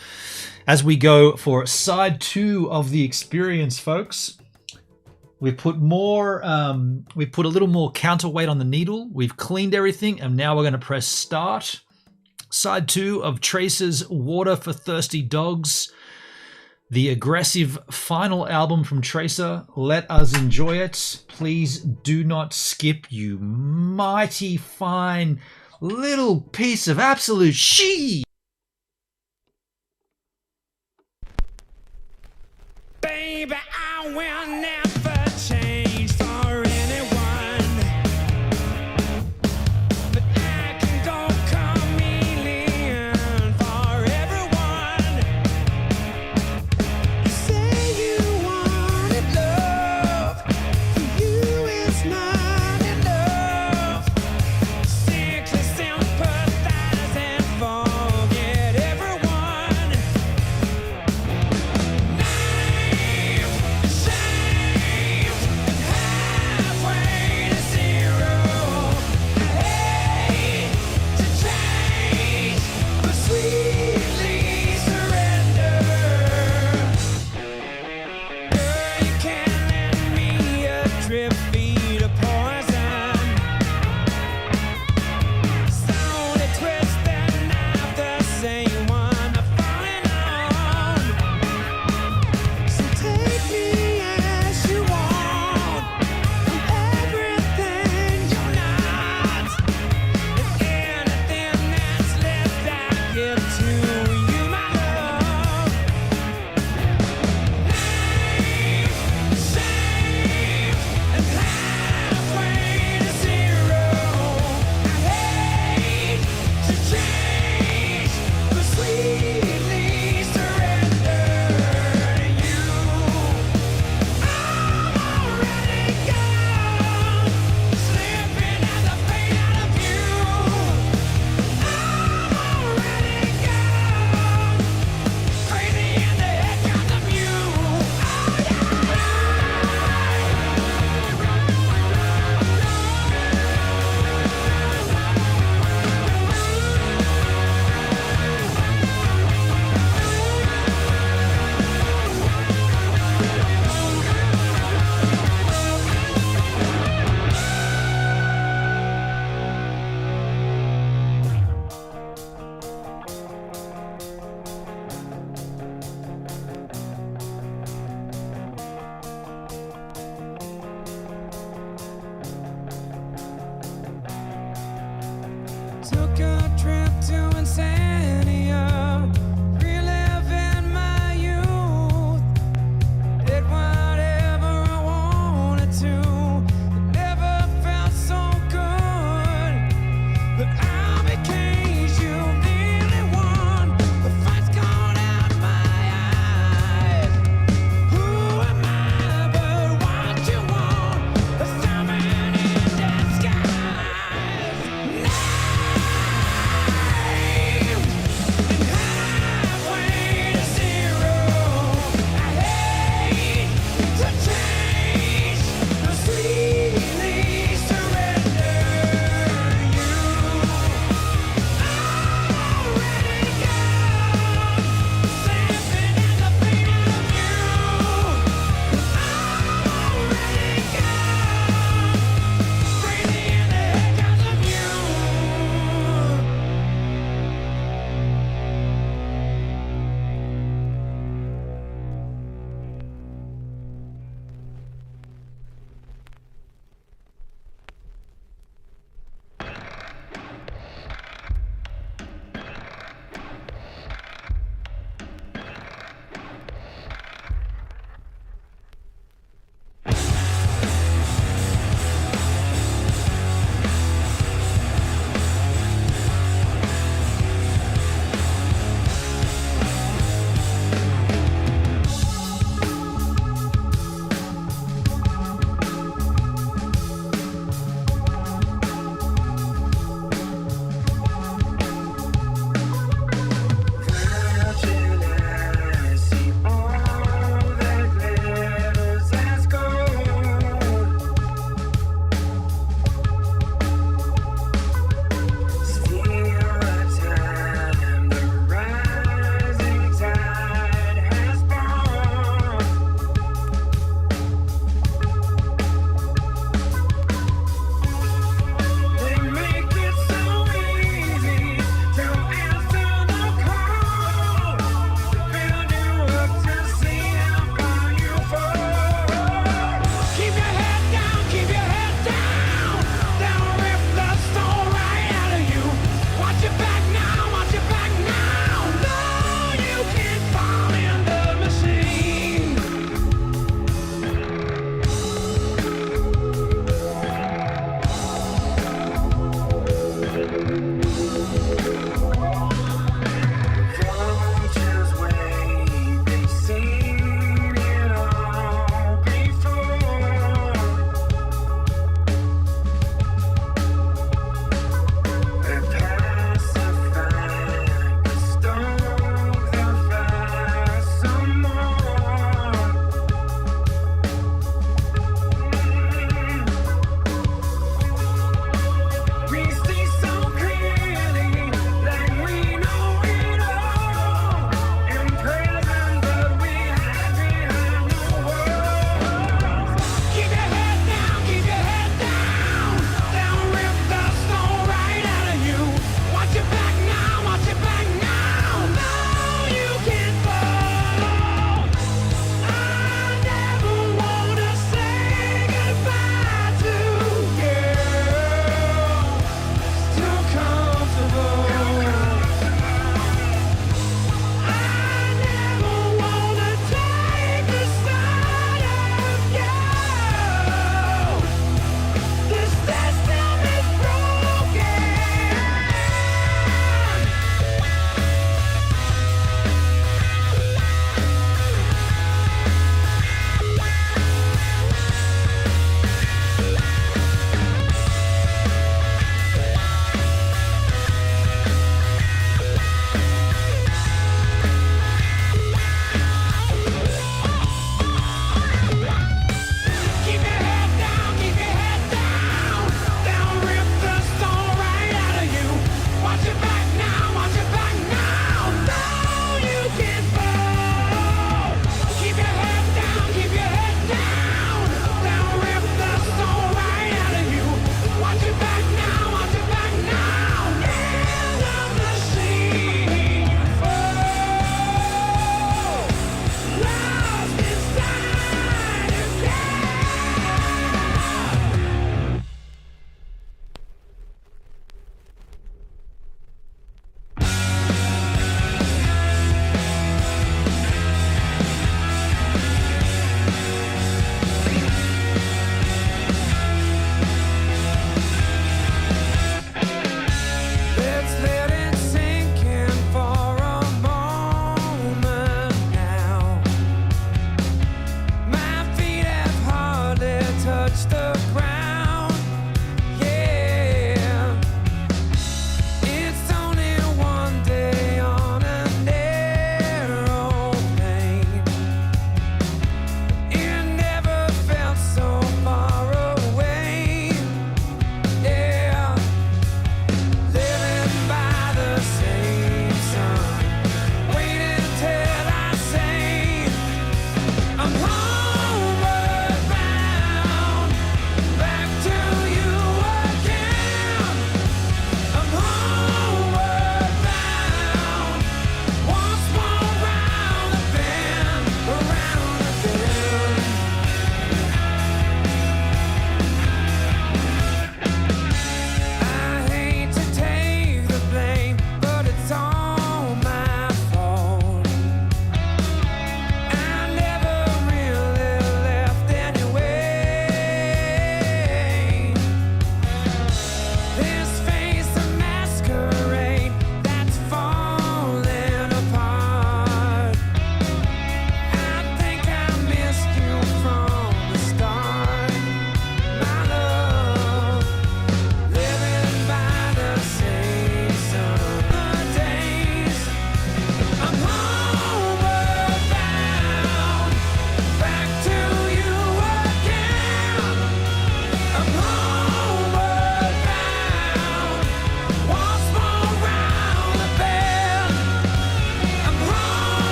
as we go for side 2 of the experience, folks. We've put we put a little more counterweight on the needle. We've cleaned everything, and now we're going to press start. Side 2 of TRACER's Water for Thirsty Dogs. The aggressive final album from TRACER. Let us enjoy it. Please do not skip, you mighty fine little piece of absolute shit. Baby, I will never change for anyone, but I can go chameleon for everyone. You say you wanted love, for you it's not enough. Sickly sympathizing for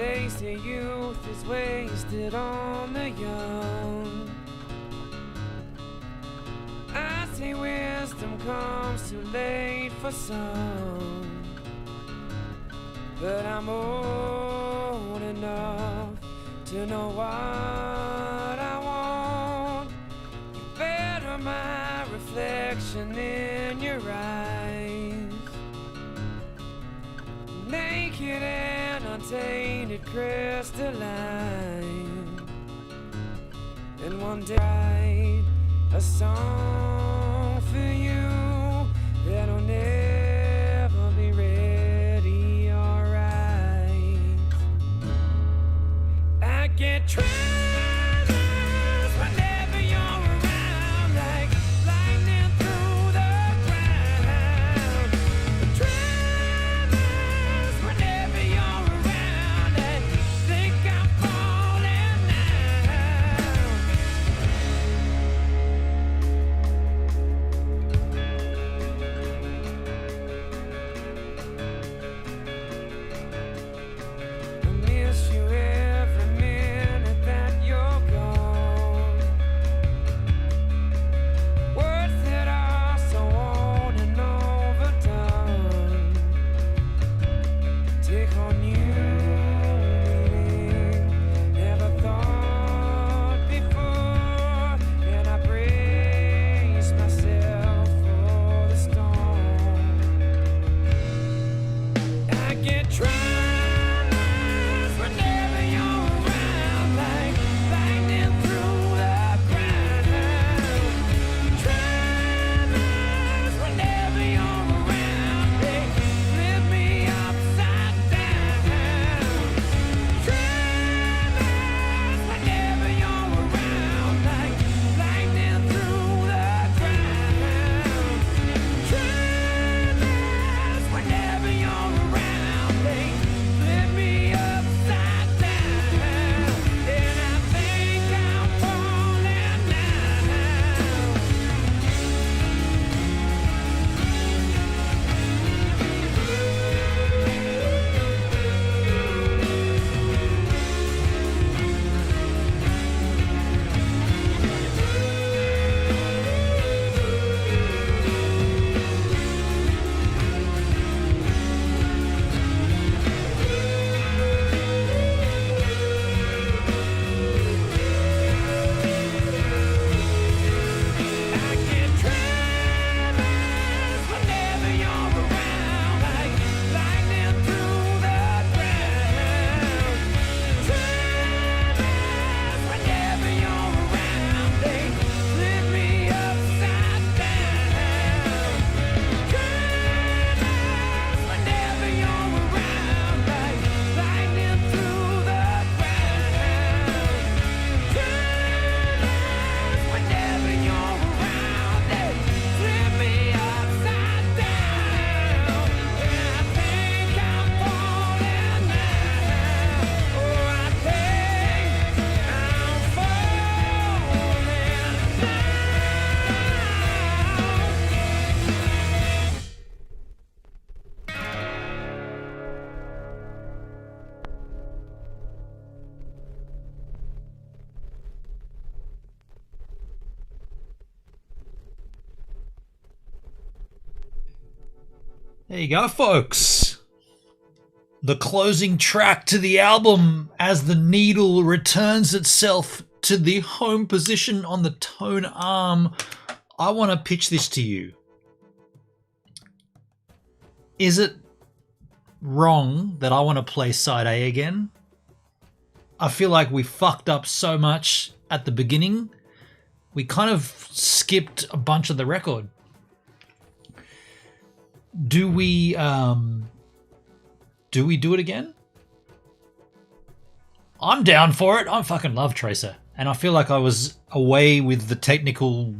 They say youth is wasted on the young. I say wisdom comes too late for some. But I'm old enough to know what I want. You better my reflection in your eyes. Naked and untainted crystalline. And one day write a song for you that'll never be ready or right. I get tremors whenever you're around, like lightning through the ground. Tremors whenever you're around, I think I'm falling now. I miss you every minute that you're gone. Words that are so on and overdone take on new meaning never thought before, and I brace myself for the storm. I get tremors whenever you're around, like lightning through the ground. Tremors whenever you're around, they flip me upside down. Tremors whenever you're around, like lightning through the ground. Tremors whenever you're around, they flip me upside down. And I think I'm falling now. I get tremors whenever you're around, like lightning through the ground. Tremors whenever you're around, they flip me upside down. Tremors whenever you're around, like lightning through the ground. Tremors whenever you're around, they flip me upside down. And I think I'm falling now. Oh, I think I'm falling now. There you go, folks. The closing track to the album as the needle returns itself to the home position on the tone arm. I want to pitch this to you. Is it wrong that I want to play side A again? I feel like we fucked up so much at the beginning. We kind of skipped a bunch of the record. Do we do it again? I'm down for it. I fucking love Tracer. And I feel like I was away with the technical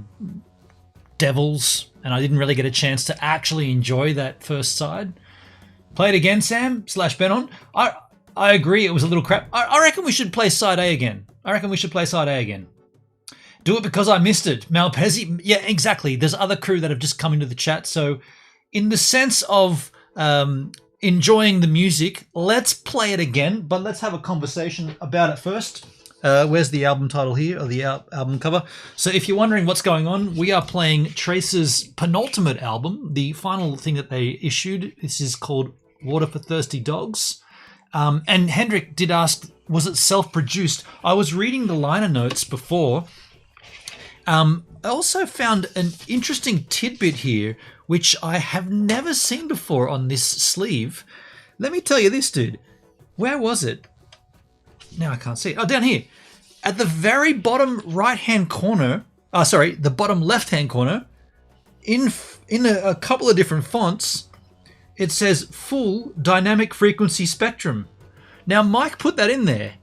devils and I didn't really get a chance to actually enjoy that first side. Play it again, Sam / Benon. I agree it was a little crap. I reckon we should play side A again. Do it because I missed it. Malpezi, yeah, exactly. There's other crew that have just come into the chat. So in the sense of enjoying the music. Let's play it again, but let's have a conversation about it first. Where's the album title here, or the album cover? So if you're wondering what's going on, we are playing TRACER's penultimate album, the final thing that they issued. This is called Water for Thirsty Dogs. And Hendrik did ask, was it self-produced? I was reading the liner notes before. I also found an interesting tidbit here, which I have never seen before on this sleeve. Let me tell you this, dude. Where was it? Now I can't see it. Oh, down here. At the very bottom right-hand corner, the bottom left-hand corner, in a couple of different fonts, it says full dynamic frequency spectrum. Now, Mike put that in there.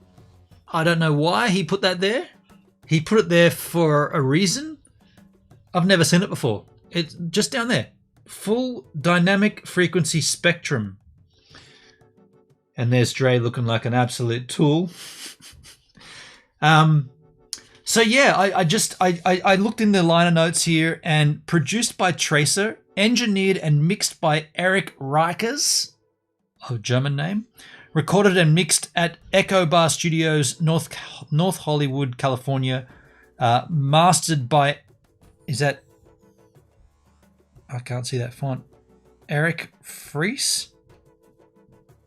I don't know why he put that there. He put it there for a reason. I've never seen it before. It's just down there. Full dynamic frequency spectrum. And there's Dre looking like an absolute tool. So yeah, I looked in the liner notes here, and produced by TRACER, engineered and mixed by Eric Reichers, a German name, recorded and mixed at Echo Bar Studios, North Hollywood, California, mastered by, I can't see that font, Eric Fries?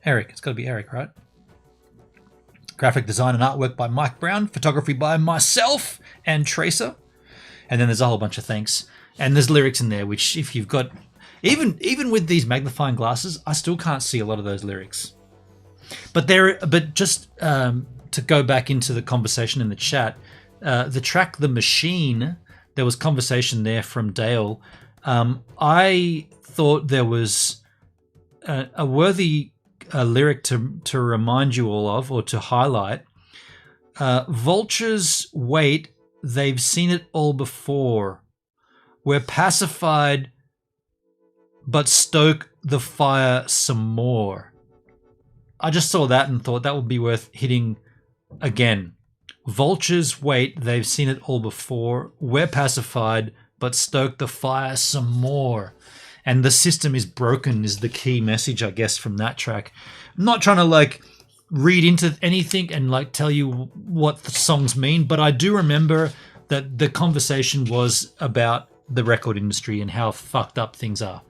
Eric, it's got to be Eric, right? Graphic design and artwork by Mike Brown, photography by myself and TRACER. And then there's a whole bunch of thanks. And there's lyrics in there, which if you've got, even with these magnifying glasses, I still can't see a lot of those lyrics. But just to go back into the conversation in the chat, the track "The Machine," there was conversation there from Dale. I thought there was a worthy lyric to remind you all of, or to highlight. Vultures wait, they've seen it all before. We're pacified, but stoke the fire some more. I just saw that and thought that would be worth hitting again. Vultures wait, they've seen it all before. We're pacified, but stoke the fire some more. And the system is broken is the key message, I guess, from that track. I'm not trying to read into anything and tell you what the songs mean, but I do remember that the conversation was about the record industry and how fucked up things are.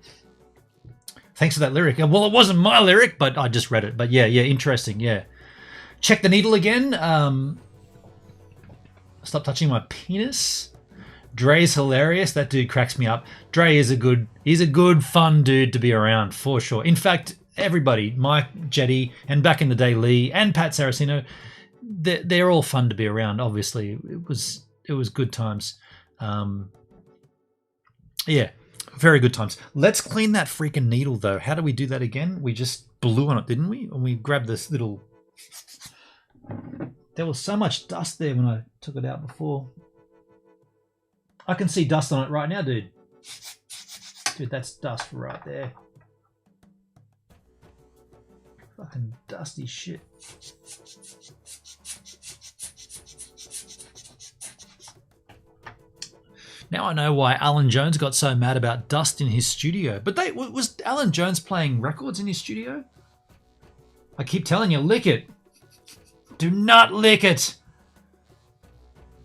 Thanks for that lyric. Well, it wasn't my lyric, but I just read it. But yeah, interesting, yeah. Check the needle again. Stop touching my penis. Dre's hilarious. That dude cracks me up. Dre is he's a good, fun dude to be around, for sure. In fact, everybody, Mike, Jetty, and back in the day, Lee, and Pat Saraceno, they're all fun to be around, obviously. It was good times. Yeah, very good times. Let's clean that freaking needle, though. How do we do that again? We just blew on it, didn't we? And we grabbed this little... There was so much dust there when I took it out before. I can see dust on it right now, dude. Dude, that's dust right there. Fucking dusty shit. Now I know why Alan Jones got so mad about dust in his studio. But was Alan Jones playing records in his studio? I keep telling you, lick it. Do not lick it.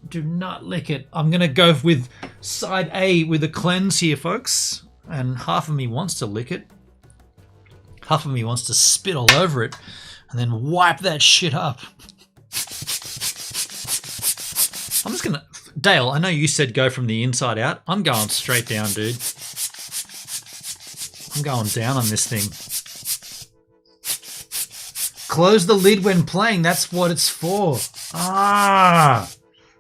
Do not lick it. I'm going to go with side A with a cleanse here, folks. And half of me wants to lick it. Half of me wants to spit all over it and then wipe that shit up. I'm just going to... Dale, I know you said go from the inside out. I'm going straight down, dude. I'm going down on this thing. Close the lid when playing. That's what it's for. Ah!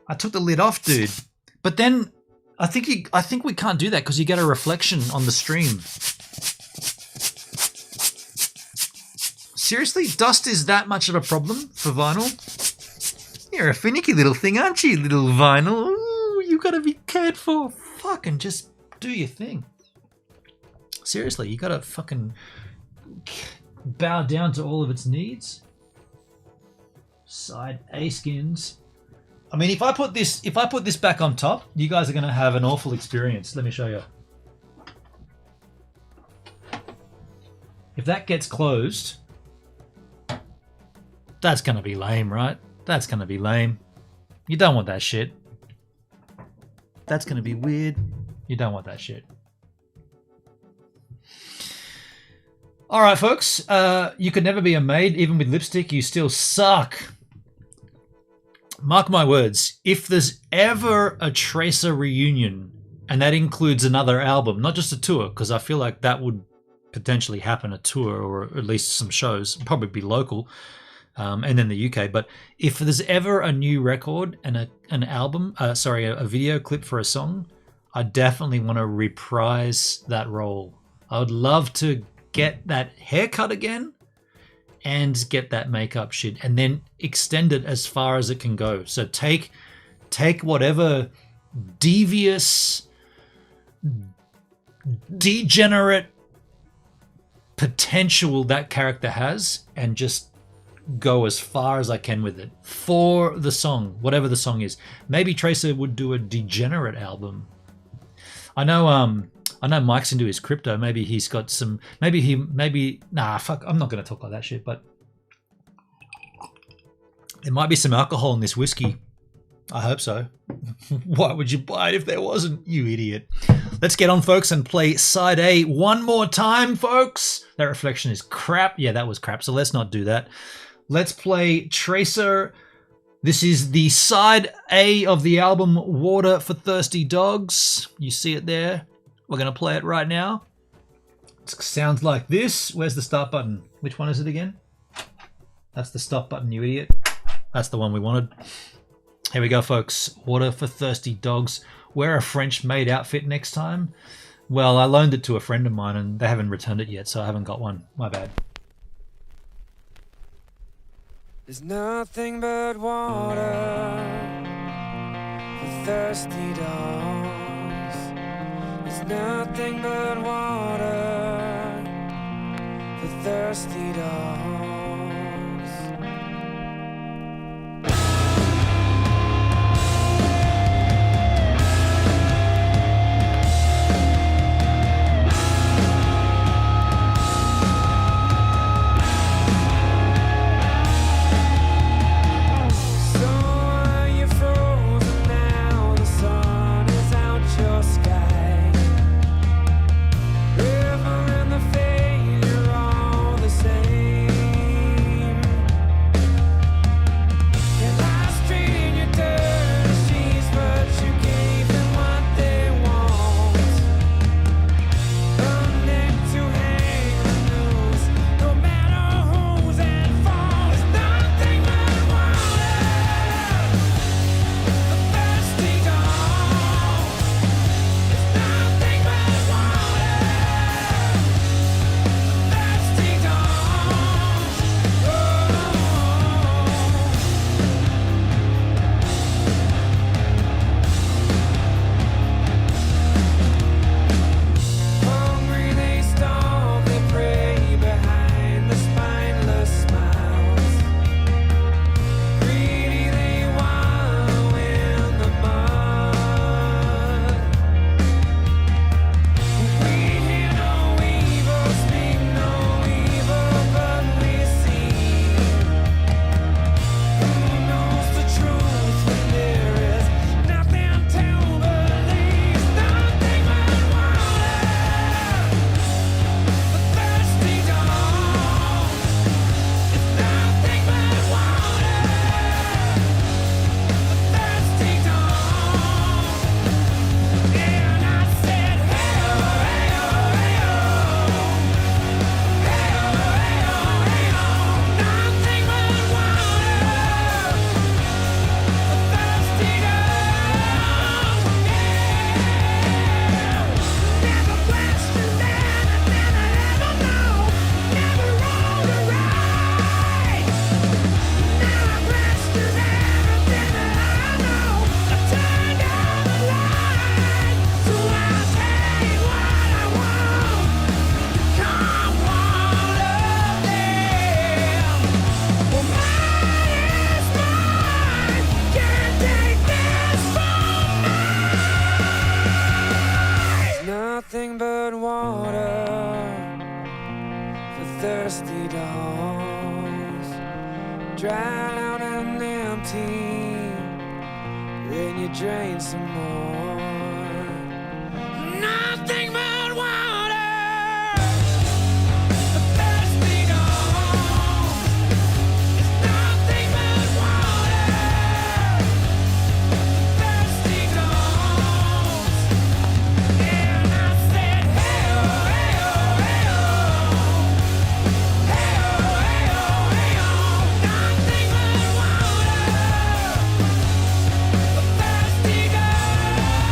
I took the lid off, dude. But then I think we can't do that because you get a reflection on the stream. Seriously, dust is that much of a problem for vinyl? You're a finicky little thing, aren't you, little vinyl? Ooh, you gotta be cared for. Fucking just do your thing. Seriously, you gotta fucking bow down to all of its needs. Side A skins. I mean, if I put this back on top, you guys are going to have an awful experience. Let me show you. If that gets closed, that's going to be lame, right? That's going to be lame. You don't want that shit. That's going to be weird. You don't want that shit. All right, folks. You could never be a maid. Even with lipstick, you still suck. Mark my words. If there's ever a Tracer reunion, and that includes another album, not just a tour, because I feel like that would potentially happen, a tour or at least some shows, probably be local, and then the UK. But if there's ever a new record and an album, a video clip for a song, I definitely want to reprise that role. I would love to get that haircut again and get that makeup shit and then extend it as far as it can go. So take whatever devious, degenerate potential that character has and just go as far as I can with it for the song, whatever the song is. Maybe Tracer would do a degenerate album. I know Mike's into his crypto. Maybe he's got some, nah, fuck, I'm not going to talk like that shit, but there might be some alcohol in this whiskey. I hope so. Why would you buy it if there wasn't, you idiot? Let's get on, folks, and play side A one more time, folks. That reflection is crap. Yeah, that was crap, so let's not do that. Let's play Tracer. This is the side A of the album Water for Thirsty Dogs. You see it there. We're going to play it right now. It sounds like this. Where's the start button? Which one is it again? That's the stop button, you idiot. That's the one we wanted. Here we go, folks. Water for Thirsty Dogs. Wear a French-made outfit next time. Well, I loaned it to a friend of mine and they haven't returned it yet, so I haven't got one. My bad. There's nothing but water for thirsty dogs. There's nothing but water for thirsty dogs. River and the failure all the same. drown and empty, then you drain some more. Nothing but water, the thirsty gone. Nothing but water, thirsty gone. And I said, hey oh, hey oh, hey oh, hey oh, hey oh, hey oh. Nothing but water, the thirsty gone.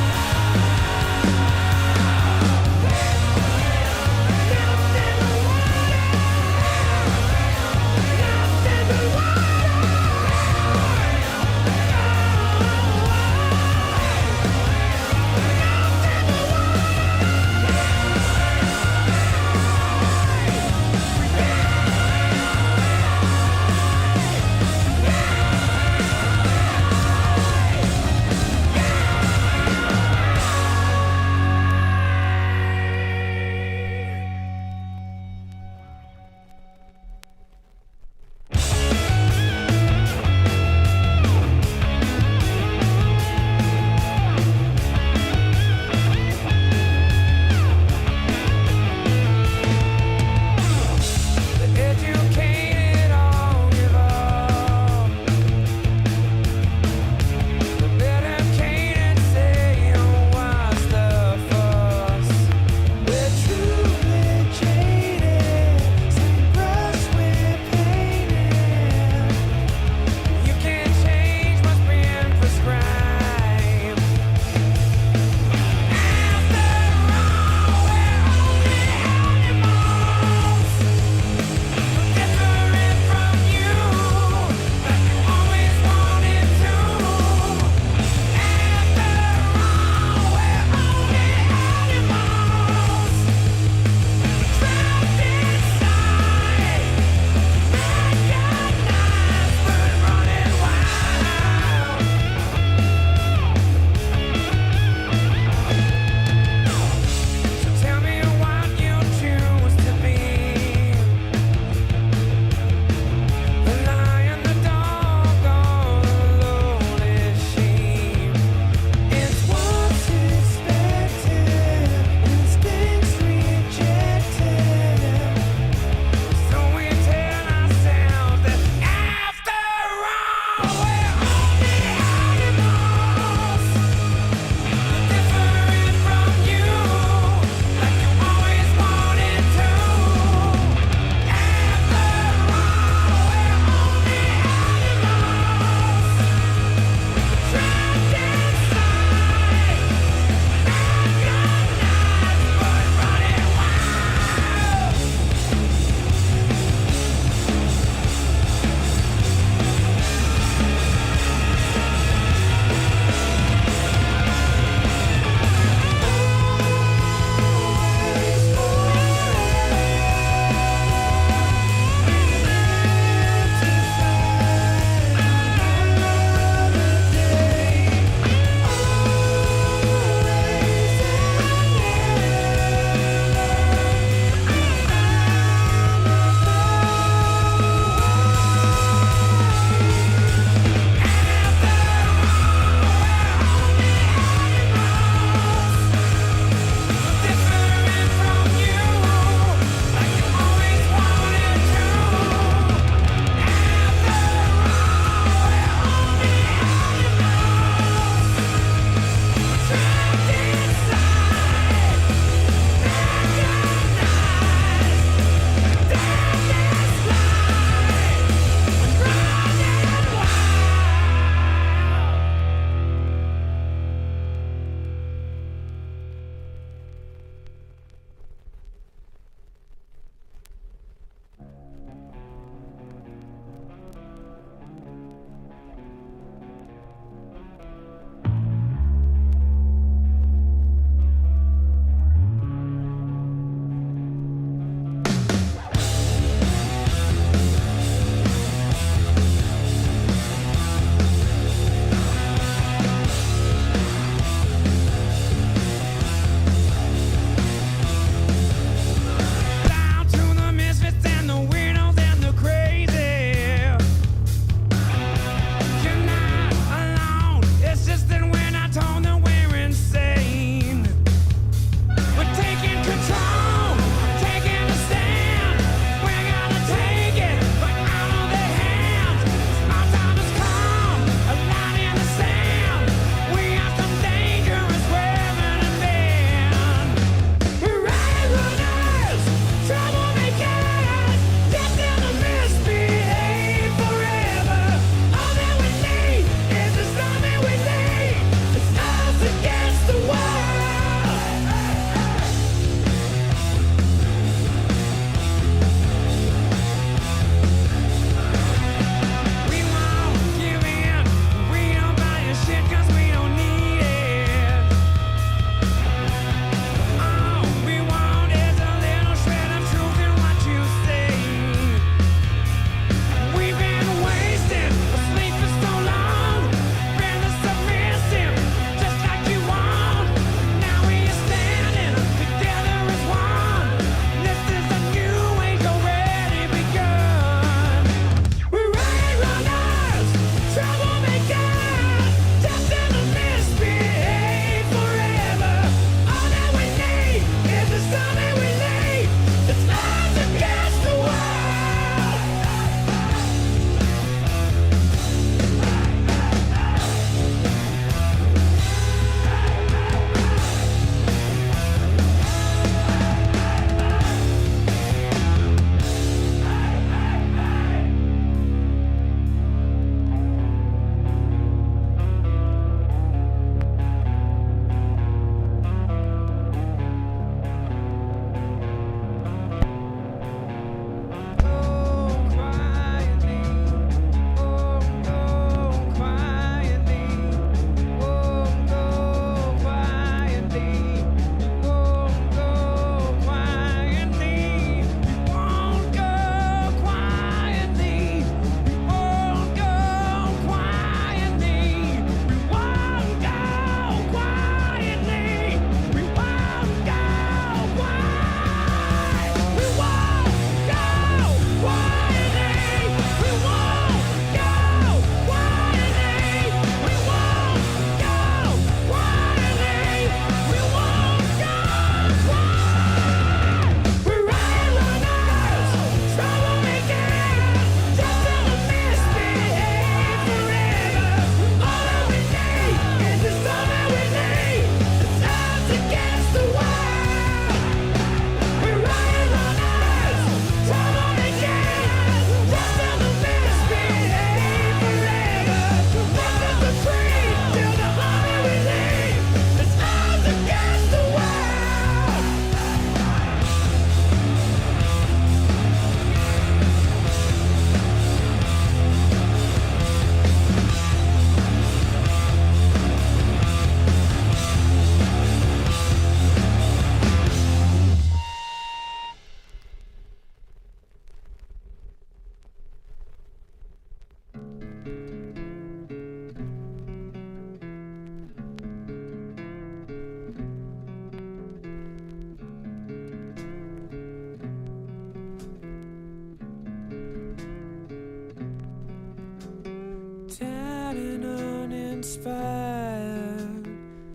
uninspired,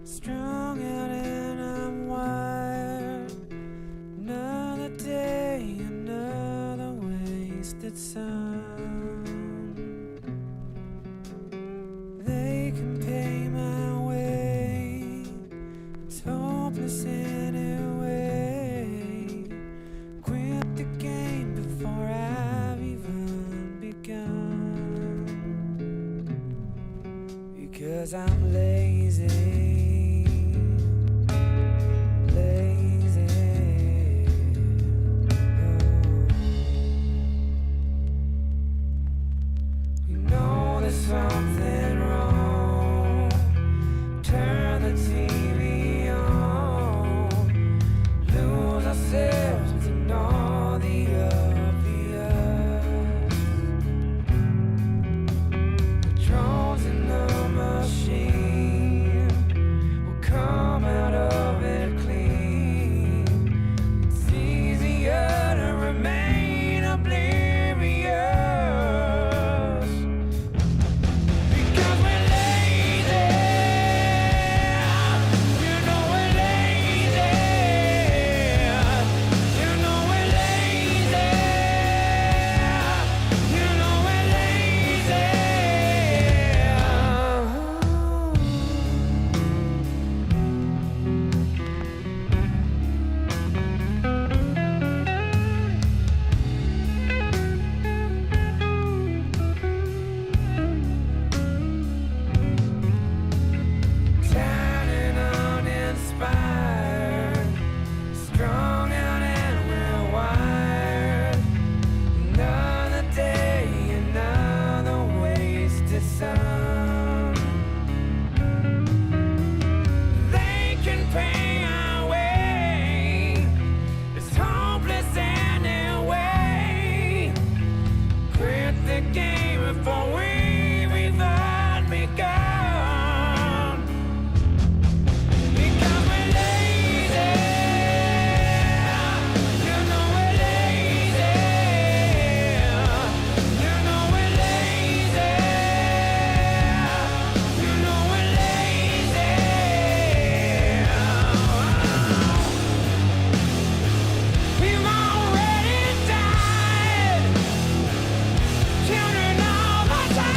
strung out and I'm wired. Another day, another wasted sun. They can pay my way, it's hopeless anyway. Quit the game before I've even begun, because I'm lazy, lazy. You know there's something wrong. Turn the TV on, lose ourselves in all the obvious. The drones in the machine will come out of it clean. It's easier to remain oblivious, because we're lazy. You know we're lazy. You know we're lazy. You know we're lazy. Tired and uninspired, strung out and we're wired. Another day, another wasted sun. They can pay our way, it's hopeless anyway. Quit the game before we've even begun, because we're lazy. You know we're lazy. You know we're lazy. You know we're lazy. We've already died. Children all the time.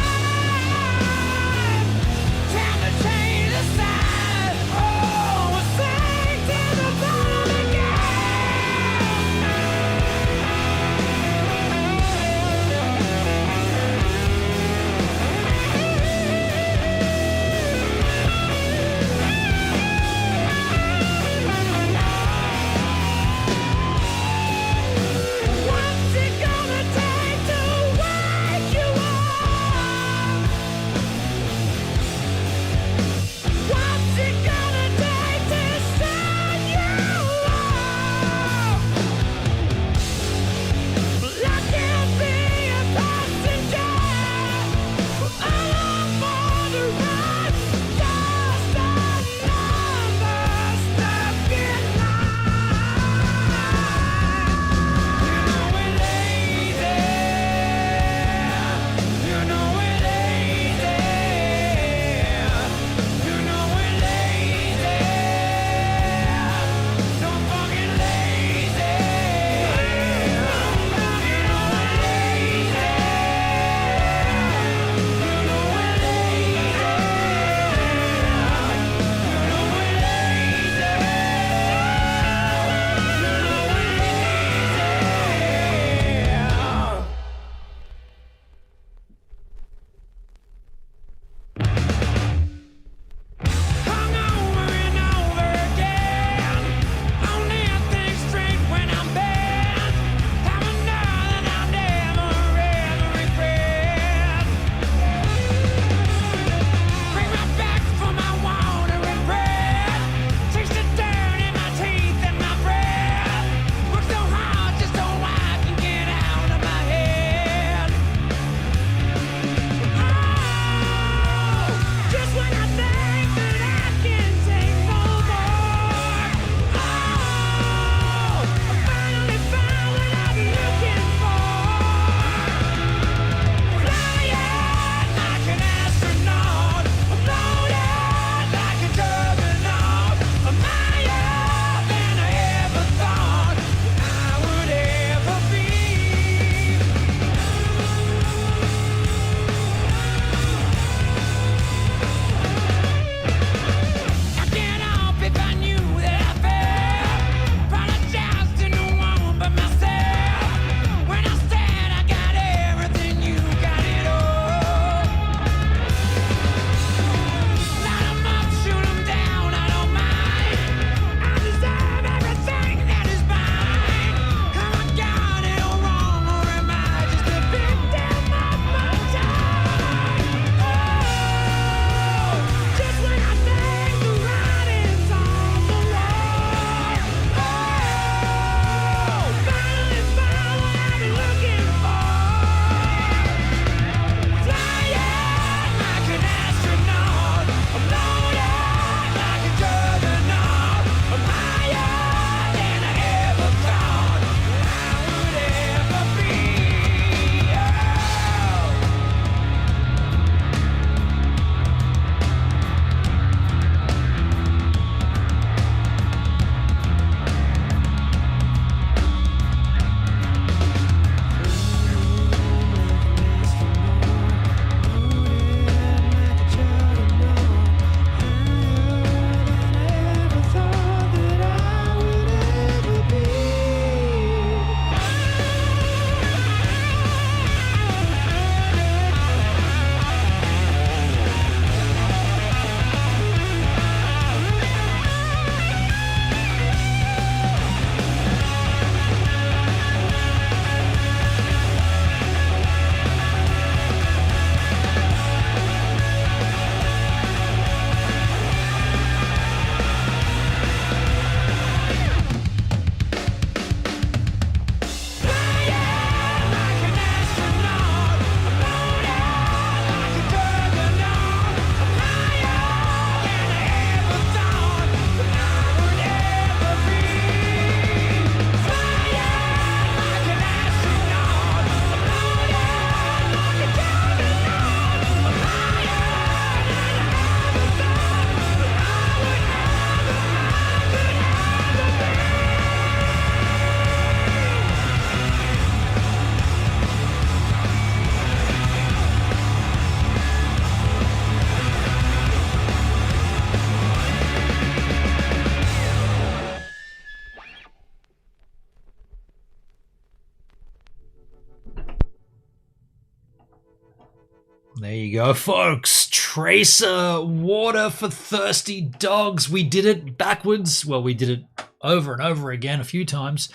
There you go, folks. Tracer water for thirsty dogs. We did it backwards. Well, we did it over and over again a few times.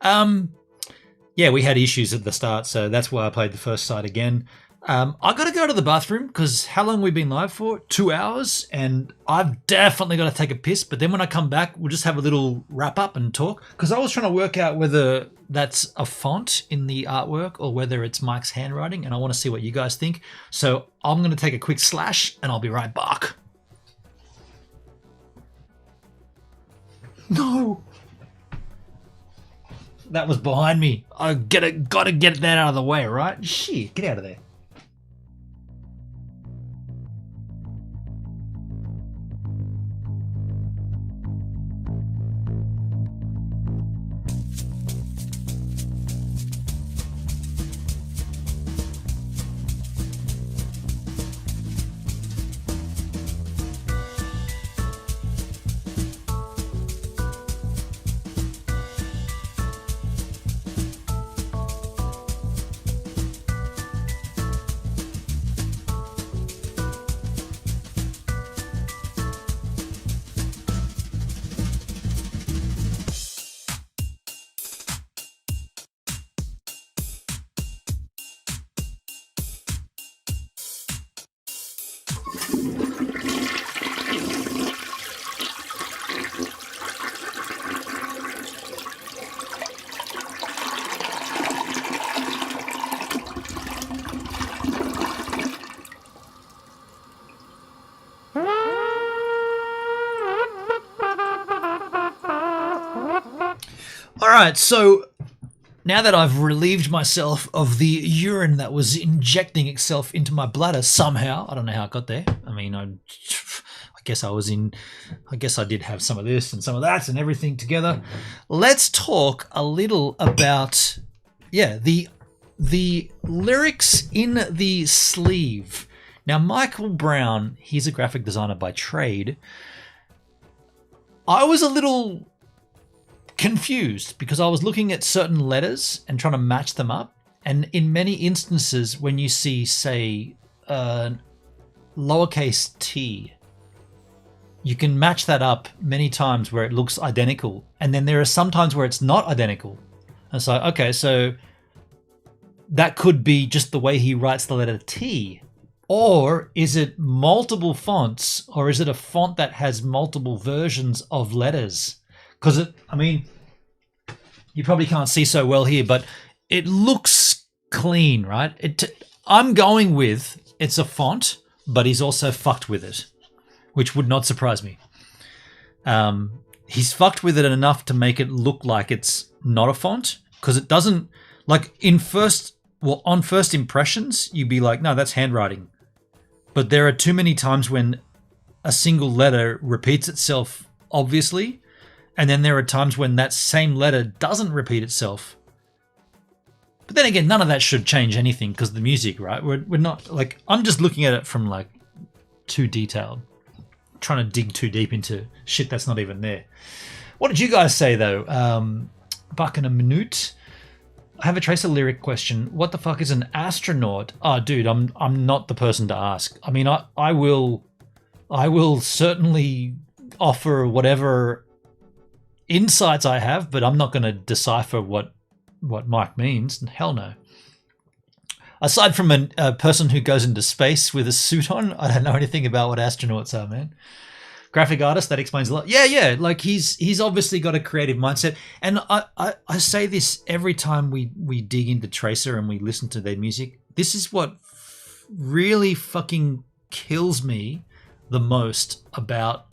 Yeah, we had issues at the start, so that's why I played the first side again. I got to go to the bathroom because how long have we been live for? 2 hours, and I've definitely got to take a piss. But then when I come back, we'll just have a little wrap up and talk, because I was trying to work out whether that's a font in the artwork or whether it's Mike's handwriting, and I want to see what you guys think. So I'm going to take a quick slash, and I'll be right back. No. That was behind me. I gotta get that out of the way, right? Shit, get out of there. All right, so now that I've relieved myself of the urine that was injecting itself into my bladder somehow, I don't know how it got there. I mean, I guess I did have some of this and some of that and everything together. Let's talk a little about, the lyrics in the sleeve. Now, Michael Brown, he's a graphic designer by trade. I was a little confused because I was looking at certain letters and trying to match them up. And in many instances, when you see, say, lowercase t, you can match that up many times where it looks identical. And then there are some times where it's not identical. And so, okay, so that could be just the way he writes the letter T. Or is it multiple fonts? Or is it a font that has multiple versions of letters? Because, you probably can't see so well here, but it looks clean, right? I'm going with it's a font, but he's also fucked with it, which would not surprise me. He's fucked with it enough to make it look like it's not a font, because it doesn't, like, on first impressions, you'd be like, no, that's handwriting. But there are too many times when a single letter repeats itself, obviously, and then there are times when that same letter doesn't repeat itself. But then again, none of that should change anything because the music, right? We're not, like, I'm just looking at it from, like, too detailed. Trying to dig too deep into shit that's not even there. What did you guys say, though? Buck in a minute. I have a Tracer lyric question. What the fuck is an astronaut? Oh, dude, I'm not the person to ask. I mean, I will certainly offer whatever insights I have, but I'm not going to decipher what Mike means. Hell no. Aside from a person who goes into space with a suit on, I don't know anything about what astronauts are, man. Graphic artist, that explains a lot. Yeah, like he's obviously got a creative mindset. And I say this every time we dig into Tracer and we listen to their music. This is what really fucking kills me the most about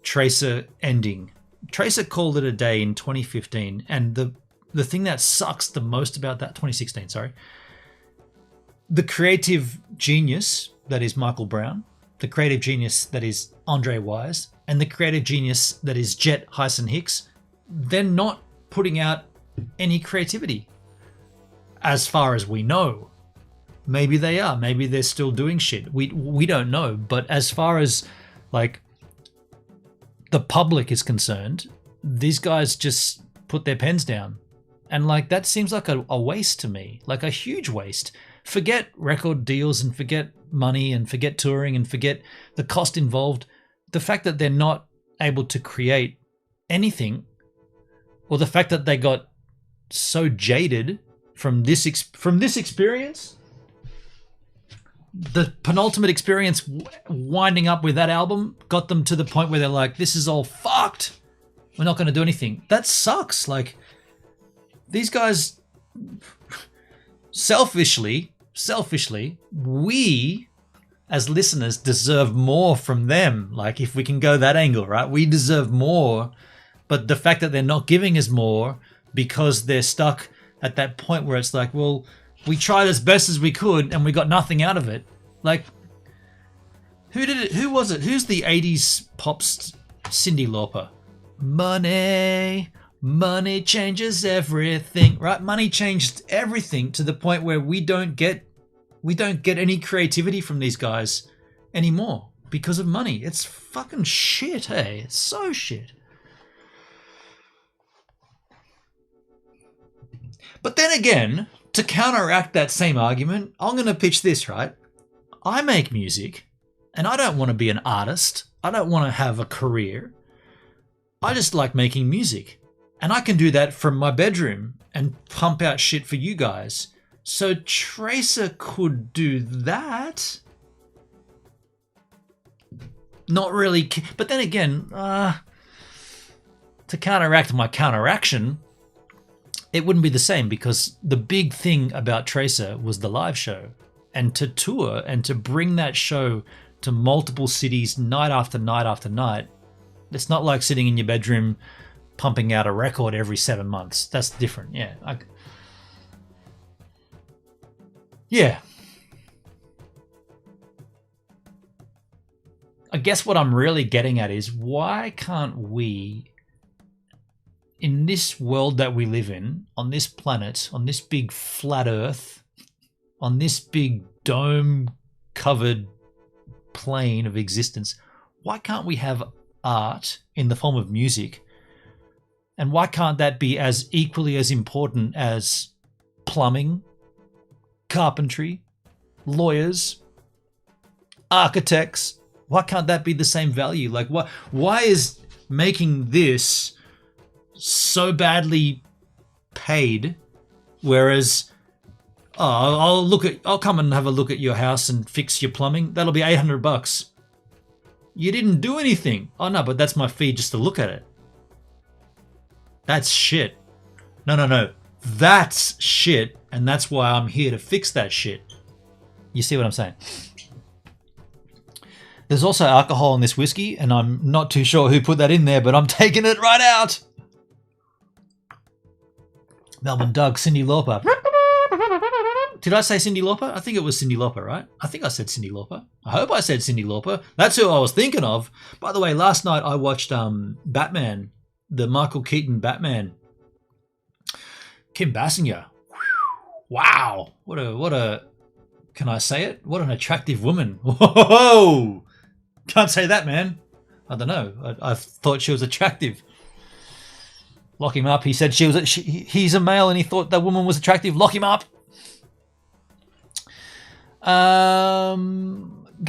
Tracer ending. Tracer called it a day in 2015, and the thing that sucks the most about that, 2016, sorry, the creative genius that is Michael Brown, the creative genius that is Andre Wise, and the creative genius that is Jet Hyson Hicks, they're not putting out any creativity as far as we know. Maybe they are. Maybe they're still doing shit. We don't know. But as far as, like, the public is concerned, these guys just put their pens down. And, like, that seems like a waste to me, like a huge waste. Forget record deals and forget money and forget touring and forget the cost involved. The fact that they're not able to create anything, or the fact that they got so jaded from this experience, the penultimate experience winding up with that album got them to the point where they're like, this is all fucked. We're not going to do anything. That sucks. Like, these guys, selfishly, we as listeners deserve more from them. Like, if we can go that angle, right? We deserve more. But the fact that they're not giving us more because they're stuck at that point where it's like, well, we tried as best as we could and we got nothing out of it. Like, who did it? Who was it? Who's the 80s pop Cyndi Lauper? Money changes everything, right? Money changed everything to the point where we don't get any creativity from these guys anymore because of money. It's fucking shit, hey? It's so shit. But then again, to counteract that same argument, I'm going to pitch this, right? I make music and I don't want to be an artist. I don't want to have a career. I just like making music. And I can do that from my bedroom and pump out shit for you guys. So TRACER could do that. Not really. But then again, to counteract my counteraction, it wouldn't be the same, because the big thing about TRACER was the live show, and to tour and to bring that show to multiple cities night after night after night. It's not like sitting in your bedroom pumping out a record every 7 months. That's different. Yeah. I guess what I'm really getting at is, why can't we, in this world that we live in, on this planet, on this big flat earth, on this big dome-covered plane of existence, why can't we have art in the form of music? And why can't that be as equally as important as plumbing, carpentry, lawyers, architects? Why can't that be the same value? Like, why is making this so badly paid, whereas I'll come and have a look at your house and fix your plumbing. That'll be $800. You didn't do anything. Oh no, but that's my fee just to look at it. That's shit. No. That's shit, and that's why I'm here to fix that shit. You see what I'm saying? There's also alcohol in this whiskey, and I'm not too sure who put that in there, but I'm taking it right out. Melbourne Doug, Cyndi Lauper. Did I say Cyndi Lauper? I think it was Cyndi Lauper, right? I think I said Cyndi Lauper. I hope I said Cyndi Lauper. That's who I was thinking of. By the way, last night I watched Batman, the Michael Keaton Batman. Kim Basinger. Wow. What a can I say it? What an attractive woman. Whoa. Can't say that, man. I don't know. I thought she was attractive. Lock him up. He said he's a male and he thought that woman was attractive. Lock him up. Go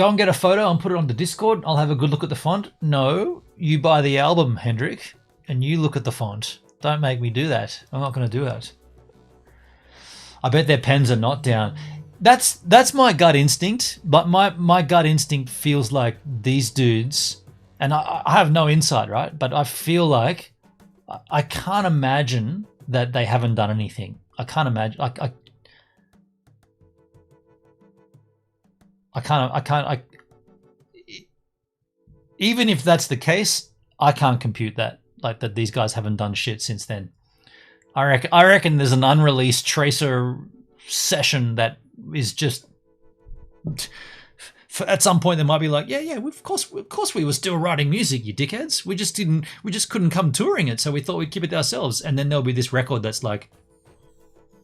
and get a photo and put it on the Discord. I'll have a good look at the font. No, you buy the album, Hendrik, and you look at the font. Don't make me do that. I'm not going to do that. I bet their pens are not down. That's my gut instinct, but my gut instinct feels like these dudes, and I have no insight, right? But I feel like I can't imagine that they haven't done anything. I can't imagine. Even if that's the case, I can't compute that. Like, that these guys haven't done shit since then. I reckon there's an unreleased TRACER session that is just. At some point, they might be like, yeah, of course we were still writing music, you dickheads. We just couldn't come touring it, so we thought we'd keep it to ourselves. And then there'll be this record that's like,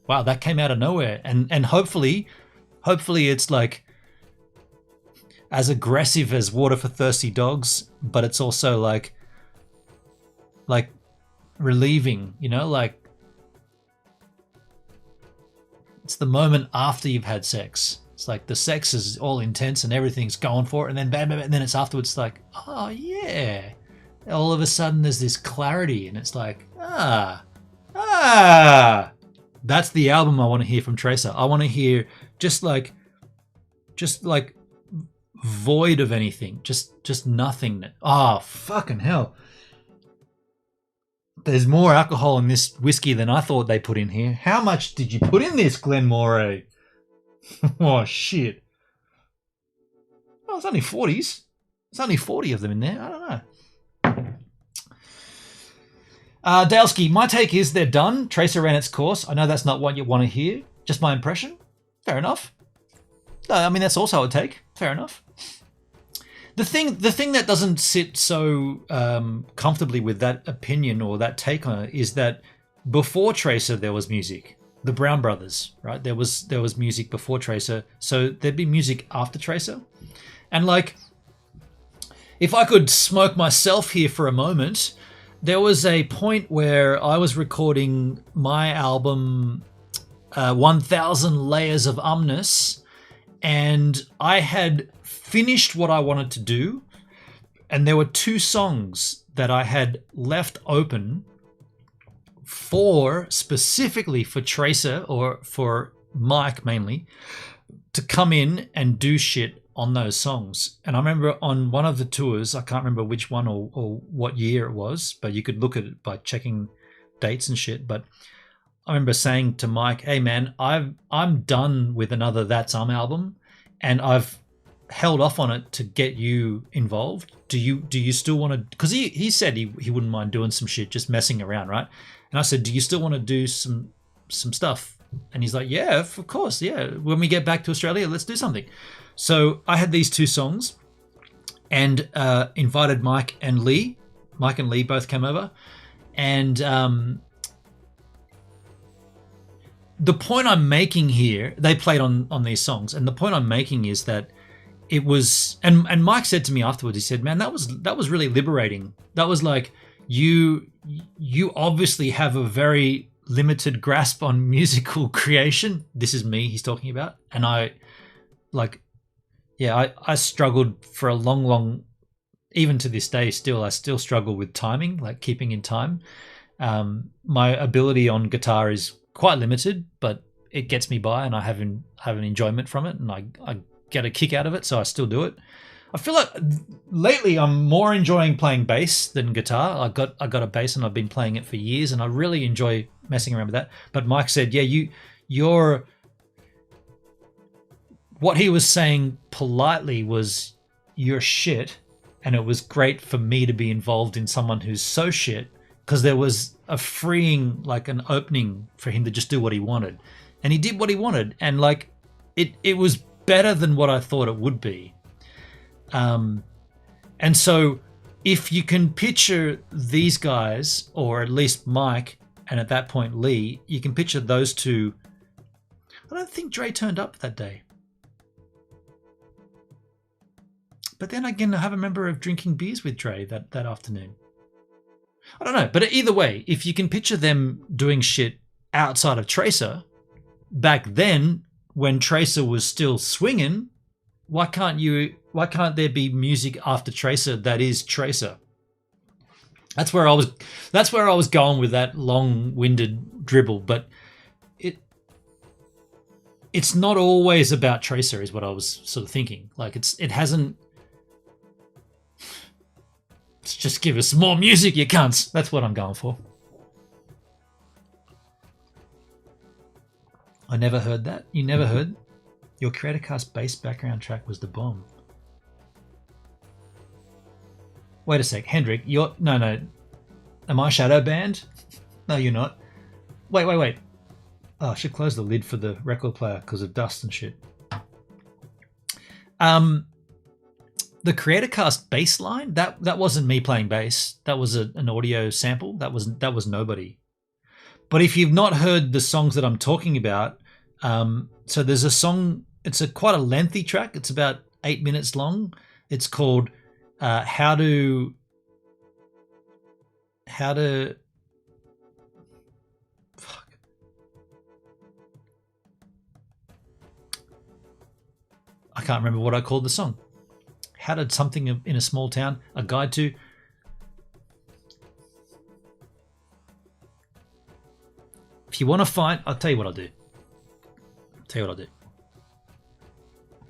wow, that came out of nowhere. And hopefully it's like as aggressive as Water for Thirsty Dogs, but it's also like relieving, you know, like It's the moment after you've had sex. It's like the sex is all intense and everything's going for it, and then bam, bam, and then it's afterwards like, oh yeah. All of a sudden there's this clarity, and it's like, that's the album I want to hear from Tracer. I want to hear just like void of anything, just nothing. Oh, fucking hell. There's more alcohol in this whiskey than I thought they put in here. How much did you put in this, Glen Moray? Oh, shit. Oh, it's only 40s. There's only 40 of them in there. I don't know. Dalesky, my take is they're done. Tracer ran its course. I know that's not what you want to hear. Just my impression. Fair enough. No, I mean, that's also a take. Fair enough. The thing that doesn't sit so comfortably with that opinion or that take on it is that before Tracer there was music. The Brown Brothers, right? There was music before Tracer, so there'd be music after Tracer. And like, if I could smoke myself here for a moment, there was a point where I was recording my album 1000 Layers of Umness, and I had finished what I wanted to do, and there were 2 songs that I had left open specifically for Tracer, or for Mike mainly, to come in and do shit on those songs. And I remember on one of the tours, I can't remember which one or what year it was, but you could look at it by checking dates and shit, but I remember saying to Mike, hey man, I'm done with another That's album, and I've held off on it to get you involved. Do you still want to, because he said he wouldn't mind doing some shit, just messing around, right? And I said, do you still want to do some stuff? And he's like, yeah, of course, yeah, when we get back to Australia, let's do something. So I had these 2 songs and invited Mike and Lee. Mike and Lee both came over, and the point I'm making here, they played on these songs, and the point I'm making is that it was, and Mike said to me afterwards, he said, man, that was really liberating. That was like, you obviously have a very limited grasp on musical creation. This is me he's talking about. And I struggled for a long, even to this day still, I still struggle with timing, like keeping in time. My ability on guitar is quite limited, but it gets me by, and I have an enjoyment from it, and I get a kick out of it, so I still do it. I feel like lately I'm more enjoying playing bass than guitar. I got a bass and I've been playing it for years, and I really enjoy messing around with that. But Mike said, yeah, you're what he was saying politely was, you're shit, and it was great for me to be involved in someone who's so shit, because there was a freeing, like an opening for him to just do what he wanted. And he did what he wanted, and like it was better than what I thought it would be. And so if you can picture these guys, or at least Mike, and at that point Lee, you can picture those 2. I don't think Dre turned up that day. But then again, I have a member of drinking beers with Dre that afternoon. I don't know, but either way, if you can picture them doing shit outside of Tracer, back then when Tracer was still swinging, why can't there be music after Tracer that is Tracer? That's where I was going with that long-winded dribble, but it's not always about Tracer, is what I was sort of thinking. Like it hasn't. Let's just give us more music, you cunts. That's what I'm going for. I never heard that. You never heard? Your CreatorCast bass background track was the bomb. Wait a sec, Hendrik. No. Am I shadow banned? No, you're not. Wait. Oh, I should close the lid for the record player because of dust and shit. The CreatorCast bass line, that wasn't me playing bass. That was an audio sample. That was nobody. But if you've not heard the songs that I'm talking about, so there's a song. It's quite a lengthy track. It's about 8 minutes long. It's called How to fuck. I can't remember what I called the song. How did something in a small town, a guide to... If you want to find... I'll tell you what I'll do.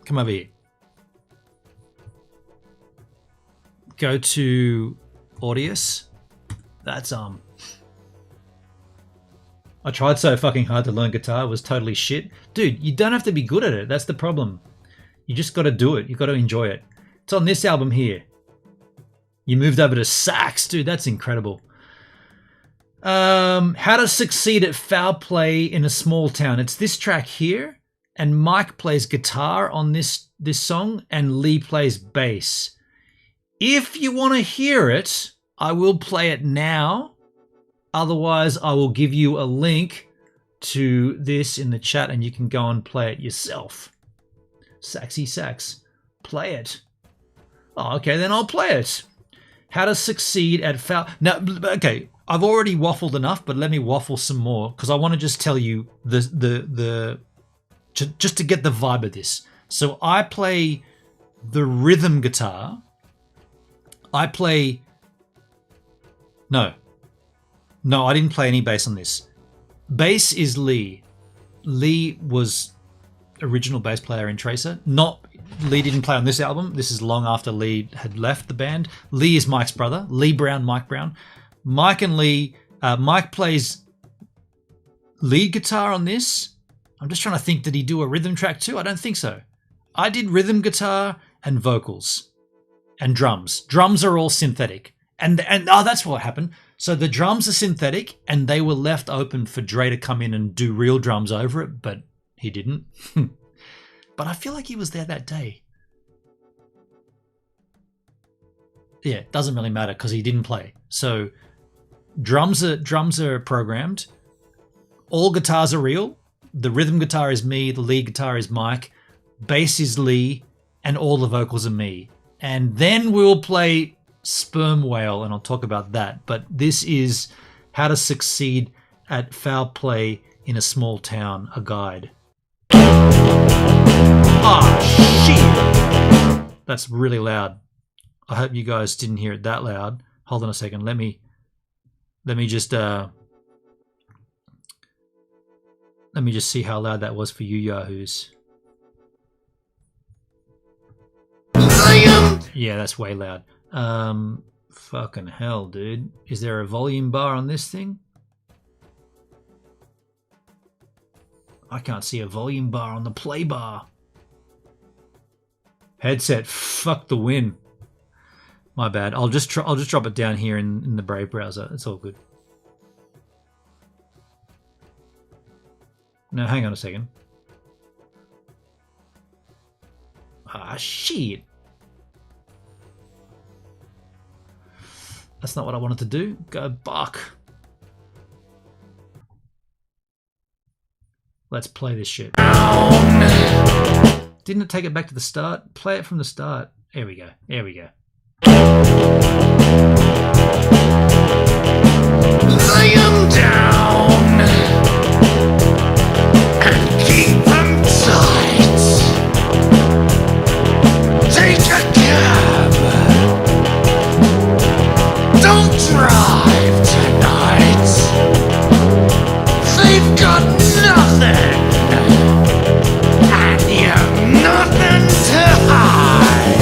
Come over here. Go to Audius. That's I tried so fucking hard to learn guitar. It was totally shit. Dude, you don't have to be good at it. That's the problem. You just got to do it. You got to enjoy it. It's on this album here. You moved over to sax. Dude, that's incredible. How to Succeed at Foul Play in a Small Town. It's this track here. And Mike plays guitar on this song. And Lee plays bass. If you want to hear it, I will play it now. Otherwise, I will give you a link to this in the chat and you can go and play it yourself. Saxy sax. Play it. Oh, okay, then I'll play it. How to Succeed at Foul... Now, okay, I've already waffled enough, but let me waffle some more because I want to just tell you just to get the vibe of this. So I play the rhythm guitar. I play... No, I didn't play any bass on this. Bass is Lee. Lee was original bass player in Tracer. Lee didn't play on this album. This is long after Lee had left the band. Lee is Mike's brother. Lee Brown, Mike Brown. Mike and Lee... Mike plays lead guitar on this. I'm just trying to think, did he do a rhythm track too? I don't think so. I did rhythm guitar and vocals and drums. Drums are all synthetic. And that's what happened. So the drums are synthetic and they were left open for Dre to come in and do real drums over it, but he didn't. But I feel like he was there that day. Yeah, it doesn't really matter because he didn't play. So drums are programmed. All guitars are real. The rhythm guitar is me, the lead guitar is Mike, bass is Lee, and all the vocals are me. And then we'll play Sperm Whale, and I'll talk about that. But this is How to Succeed at Foul Play in a Small Town, a guide. Ah, shit! That's really loud. I hope you guys didn't hear it that loud. Hold on a second. Let me just see how loud that was for you yahoos. Yeah, that's way loud. Fucking hell, dude. Is there a volume bar on this thing? I can't see a volume bar on the play bar. Headset, fuck the win. My bad. I'll just drop it down here in the Brave browser. It's all good. No, hang on a second. Ah, shit. That's not what I wanted to do. Go buck. Let's play this shit. Didn't it take it back to the start? Play it from the start. There we go. There we go. Lay 'em down and keep 'em tight. Take a cab. Don't drive tonight. They've got nothing, and you've nothing to hide.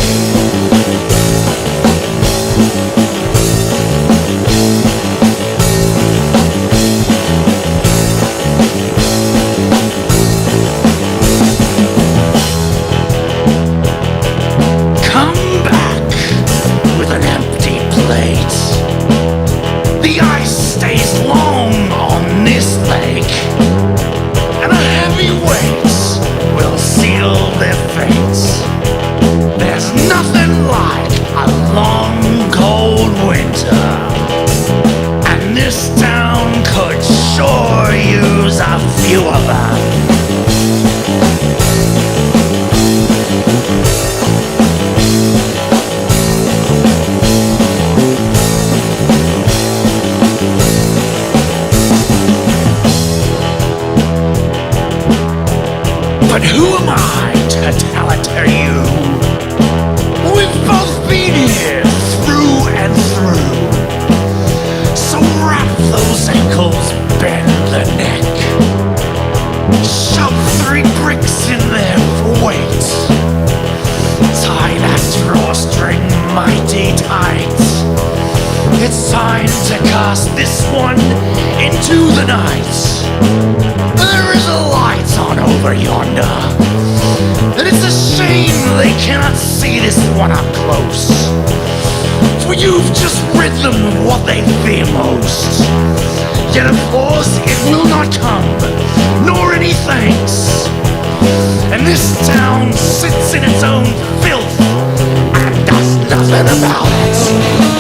many tides. It's time to cast this one into the night. There is a light on over yonder, and it's a shame they cannot see this one up close. For you've just rid them of what they fear most. Yet of course it will not come, nor any thanks. And this town sits in its own filth and does nothing about it.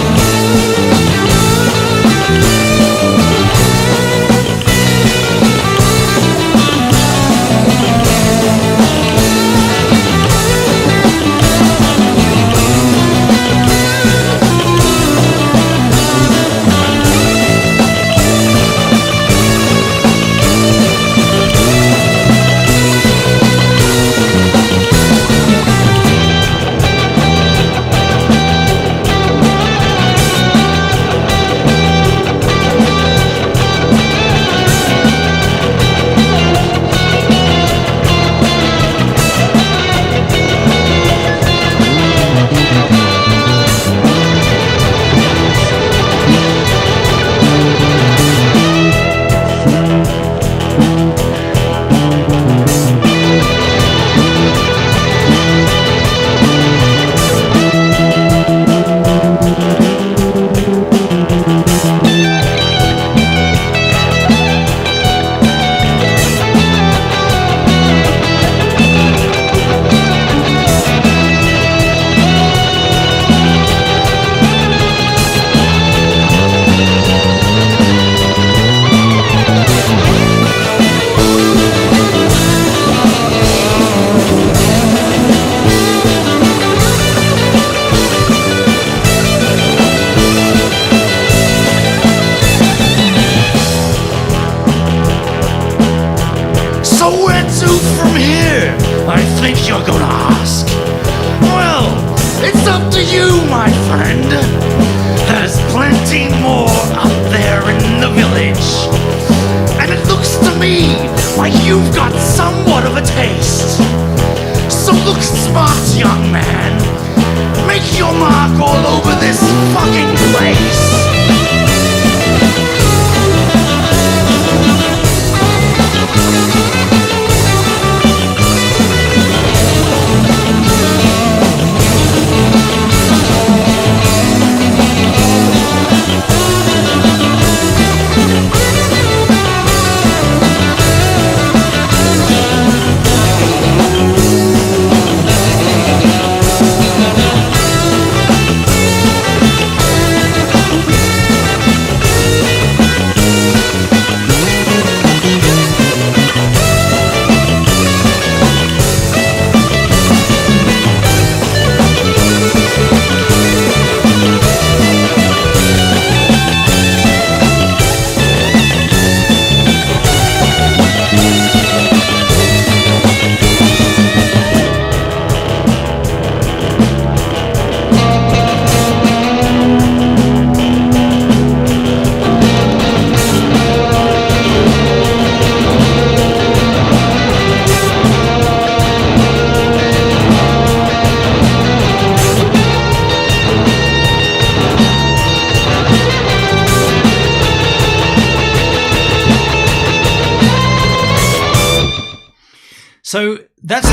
So that's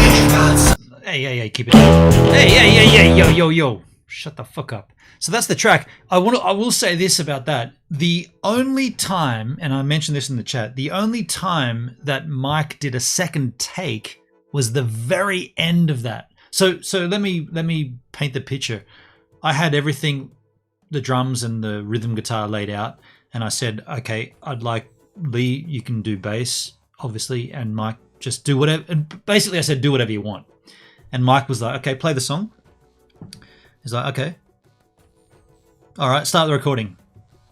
hey, keep it. Hey, yo. Shut the fuck up. So that's the track. I will say this about that. The only time, and I mentioned this in the chat, the only time that Mike did a second take was the very end of that. So let me paint the picture. I had everything, the drums and the rhythm guitar laid out, and I said, okay, I'd like Lee, you can do bass, obviously, and Mike, just do whatever. And basically I said, do whatever you want. And Mike was like, okay, play the song. He's like, okay. All right, start the recording.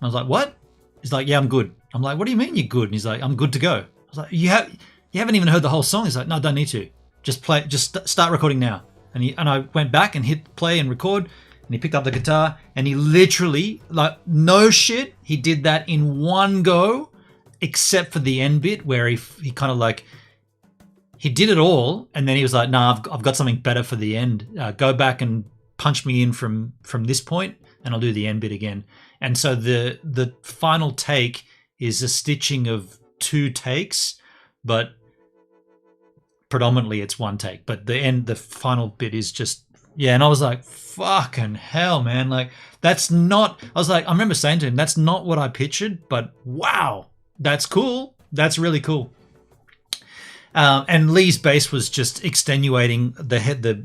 I was like, what? He's like, yeah, I'm good. I'm like, what do you mean you're good? And he's like, I'm good to go. I was like, you haven't even heard the whole song. He's like, no, don't need to. Just play. Just start recording now. And I went back and hit play and record. And he picked up the guitar and he literally, like, no shit, he did that in one go, except for the end bit where he kind of like, he did it all, and then he was like, nah, I've got something better for the end. Go back and punch me in from this point, and I'll do the end bit again. And so the final take is a stitching of 2 takes, but predominantly it's 1 take. But the final bit is just, yeah. And I was like, fucking hell, man. Like, that's not, I was like, I remember saying to him, that's not what I pictured, but wow, that's cool. That's really cool. And Lee's bass was just extenuating the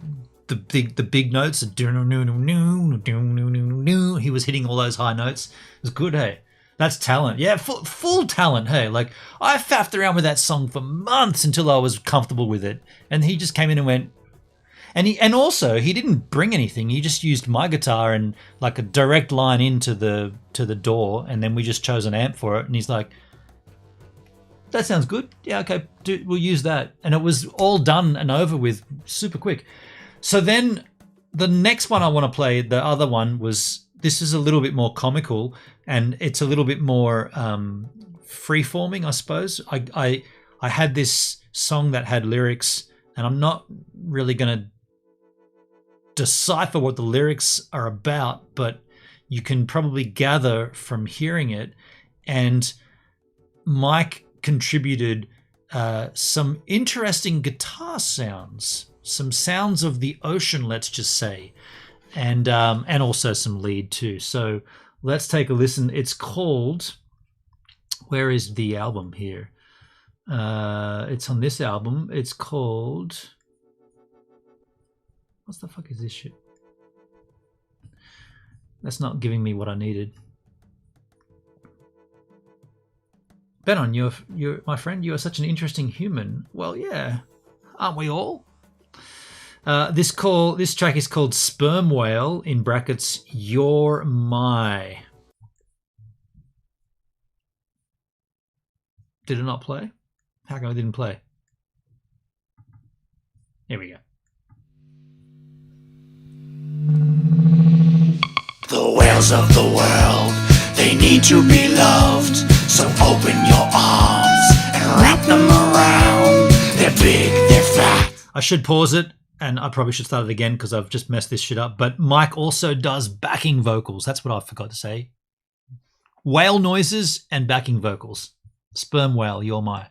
big notes. He was hitting all those high notes. It was good, hey. That's talent. Yeah, full talent, hey. Like, I faffed around with that song for months until I was comfortable with it. And he just came in and went, and also he didn't bring anything. He just used my guitar and like a direct line into the door, and then we just chose an amp for it. And he's like, that sounds good. Yeah, okay, we'll use that. And it was all done and over with super quick. So then the next one I want to play, the other one was, this is a little bit more comical, and it's a little bit more free-forming, I suppose. I had this song that had lyrics, and I'm not really going to decipher what the lyrics are about, but you can probably gather from hearing it. And Mike contributed some interesting guitar sounds, some sounds of the ocean, let's just say, and also some lead too. So let's take a listen. It's called, where is the album here? It's on this album. It's called, what the fuck is this shit? That's not giving me what I needed. Benon, you're my friend. You are such an interesting human. Well, yeah, aren't we all? This track is called Sperm Whale, in brackets, You're My. Did it not play? How come it didn't play? Here we go. The whales of the world, they need to be loved. So open your arms and wrap them around. They're big, they're fat. I should pause it, and I probably should start it again because I've just messed this shit up. But Mike also does backing vocals. That's what I forgot to say. Whale noises and backing vocals. Sperm Whale, You're My.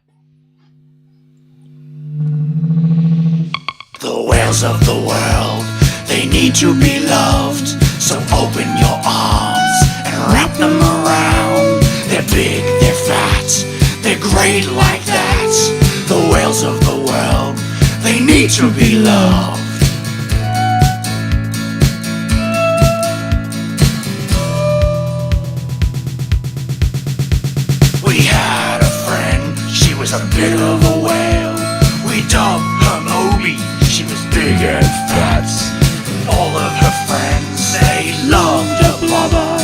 The whales of the world, they need to be loved. So open your arms and wrap them around. They're big, they're fat, they're great like that. The whales of the world, they need to be loved. We had a friend, she was a bit of a whale. We dubbed her Moby, she was big and fat. All of her friends, they loved her blubber.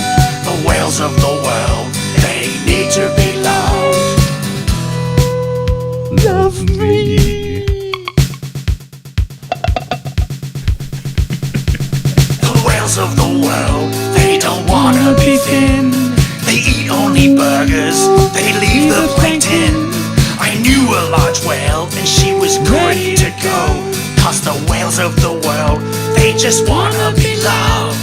The whales of the world, they need to be loved. Love me. The whales of the world, they don't wanna be thin. They eat only burgers, they leave the plankton. I knew a large whale and she was good to go. Cause the whales of the world, they just wanna be loved.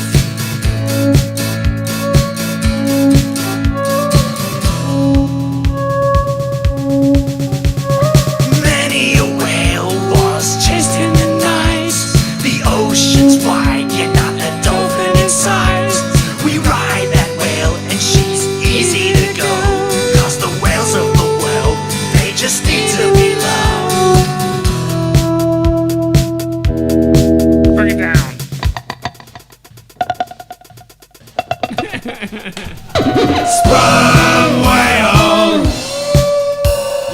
Many a whale was chased in the night. The ocean's wide, yet not a dolphin in sight. We ride that whale and she's easy to go. Cause the whales of the world, they just need to be loved. Bring it down. Sperm whale,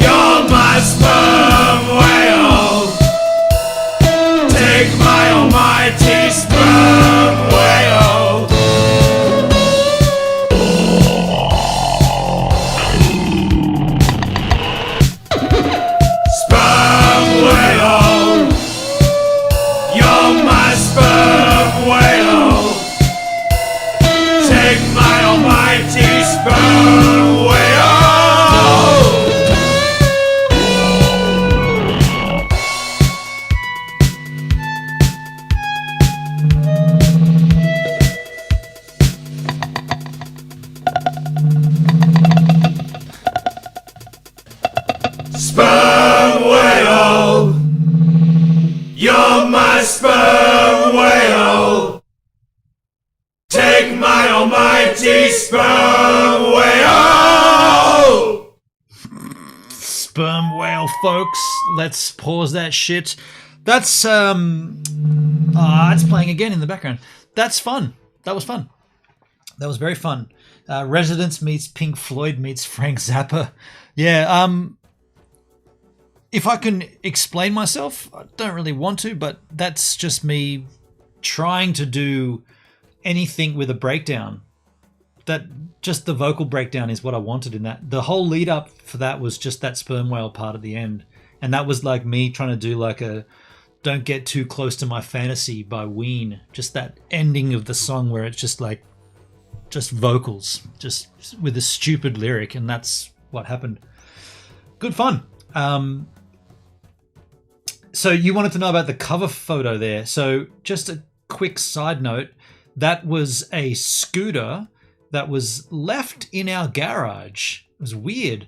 you're my sperm whale. Take my almighty sperm whale. Sperm whale, you're my sperm whale. Take my almighty sperm whale. of my sperm whale. Take my almighty sperm whale. Sperm whale, folks. Let's pause that shit. That's it's playing again in the background. That's fun. That was fun. That was very fun. Residence meets Pink Floyd meets Frank Zappa. Yeah. If I can explain myself, I don't really want to, but that's just me trying to do anything with a breakdown. That just the vocal breakdown is what I wanted in that. The whole lead up for that was just that sperm whale part at the end. And that was like me trying to do like a Don't Get Too Close to My Fantasy by Ween. Just that ending of the song where it's just like, just vocals, just with a stupid lyric. And that's what happened. Good fun. So you wanted to know about the cover photo there. So just a quick side note, that was a scooter that was left in our garage. It was weird.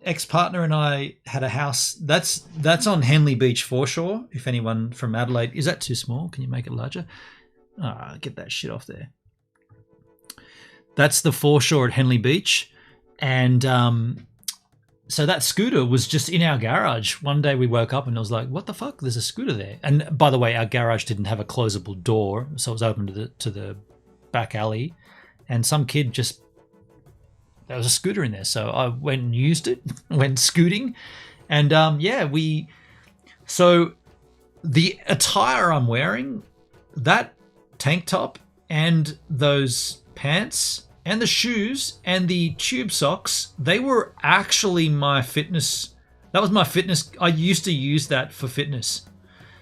Ex-partner and I had a house. That's on Henley Beach foreshore. If anyone from Adelaide, is that too small? Can you make it larger? Get that shit off there. That's the foreshore at Henley Beach. And so that scooter was just in our garage. One day we woke up and I was like, what the fuck? There's a scooter there. And by the way, our garage didn't have a closable door, so it was open to the back alley. And some kid just, there was a scooter in there. So I went and used it, went scooting. And so the attire I'm wearing, that tank top and those pants and the shoes and the tube socks, they were actually my fitness. That was my fitness. I used to use that for fitness.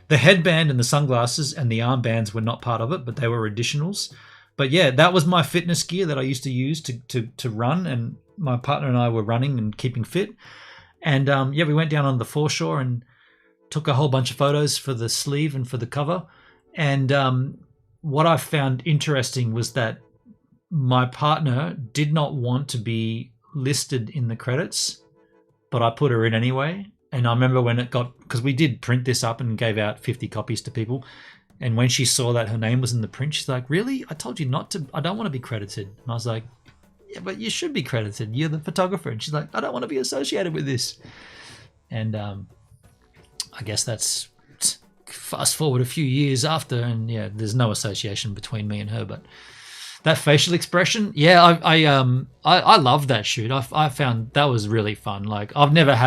The headband and the sunglasses and the armbands were not part of it, but they were additionals. But yeah, that was my fitness gear that I used to use to run. And my partner and I were running and keeping fit. And we went down on the foreshore and took a whole bunch of photos for the sleeve and for the cover. And what I found interesting was that my partner did not want to be listed in the credits, but I put her in anyway. And I remember when it got, because we did print this up and gave out 50 copies to people. And when she saw that her name was in the print, she's like, really? I told you not to, I don't want to be credited. And I was like, yeah, but you should be credited. You're the photographer. And she's like, I don't want to be associated with this. And I guess that's fast forward a few years after, and yeah, there's no association between me and her, but that facial expression, yeah, I love that shoot. I found that was really fun. Like I've not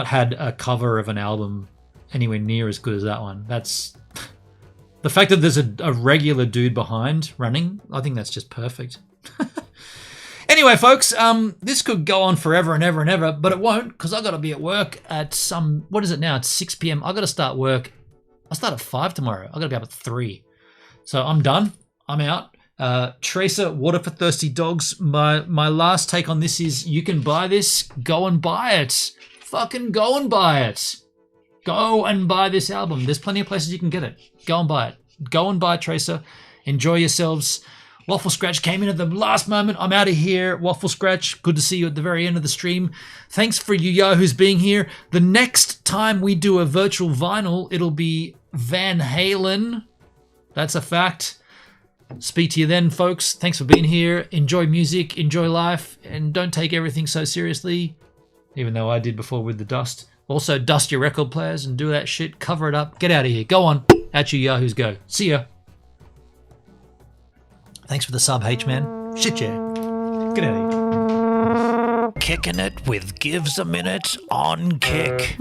had a cover of an album anywhere near as good as that one. That's the fact that there's a regular dude behind running. I think that's just perfect. Anyway, folks, this could go on forever and ever and ever, but it won't, because I've got to be at work at what is it now? It's 6 p.m. I've got to start work. I start at 5 tomorrow. I've got to be up at 3. So I'm done. I'm out. Tracer, Water for Thirsty Dogs. My last take on this is you can buy this. Go and buy it. Fucking go and buy it. Go and buy this album. There's plenty of places you can get it. Go and buy it. Go and buy Tracer. Enjoy yourselves. Waffle Scratch came in at the last moment. I'm out of here. Waffle Scratch, good to see you at the very end of the stream. Thanks for you yahoos being here. The next time we do a virtual vinyl, it'll be Van Halen. That's a fact. Speak to you then, folks. Thanks for being here. Enjoy music, enjoy life, and don't take everything so seriously, even though I did before with the dust. Also, dust your record players and do that shit. Cover it up. Get out of here. Go on. At you yahoos go. See ya. Thanks for the sub, H-Man. Shit, yeah. Get out of here. Kicking it with Gives a Minute on Kick.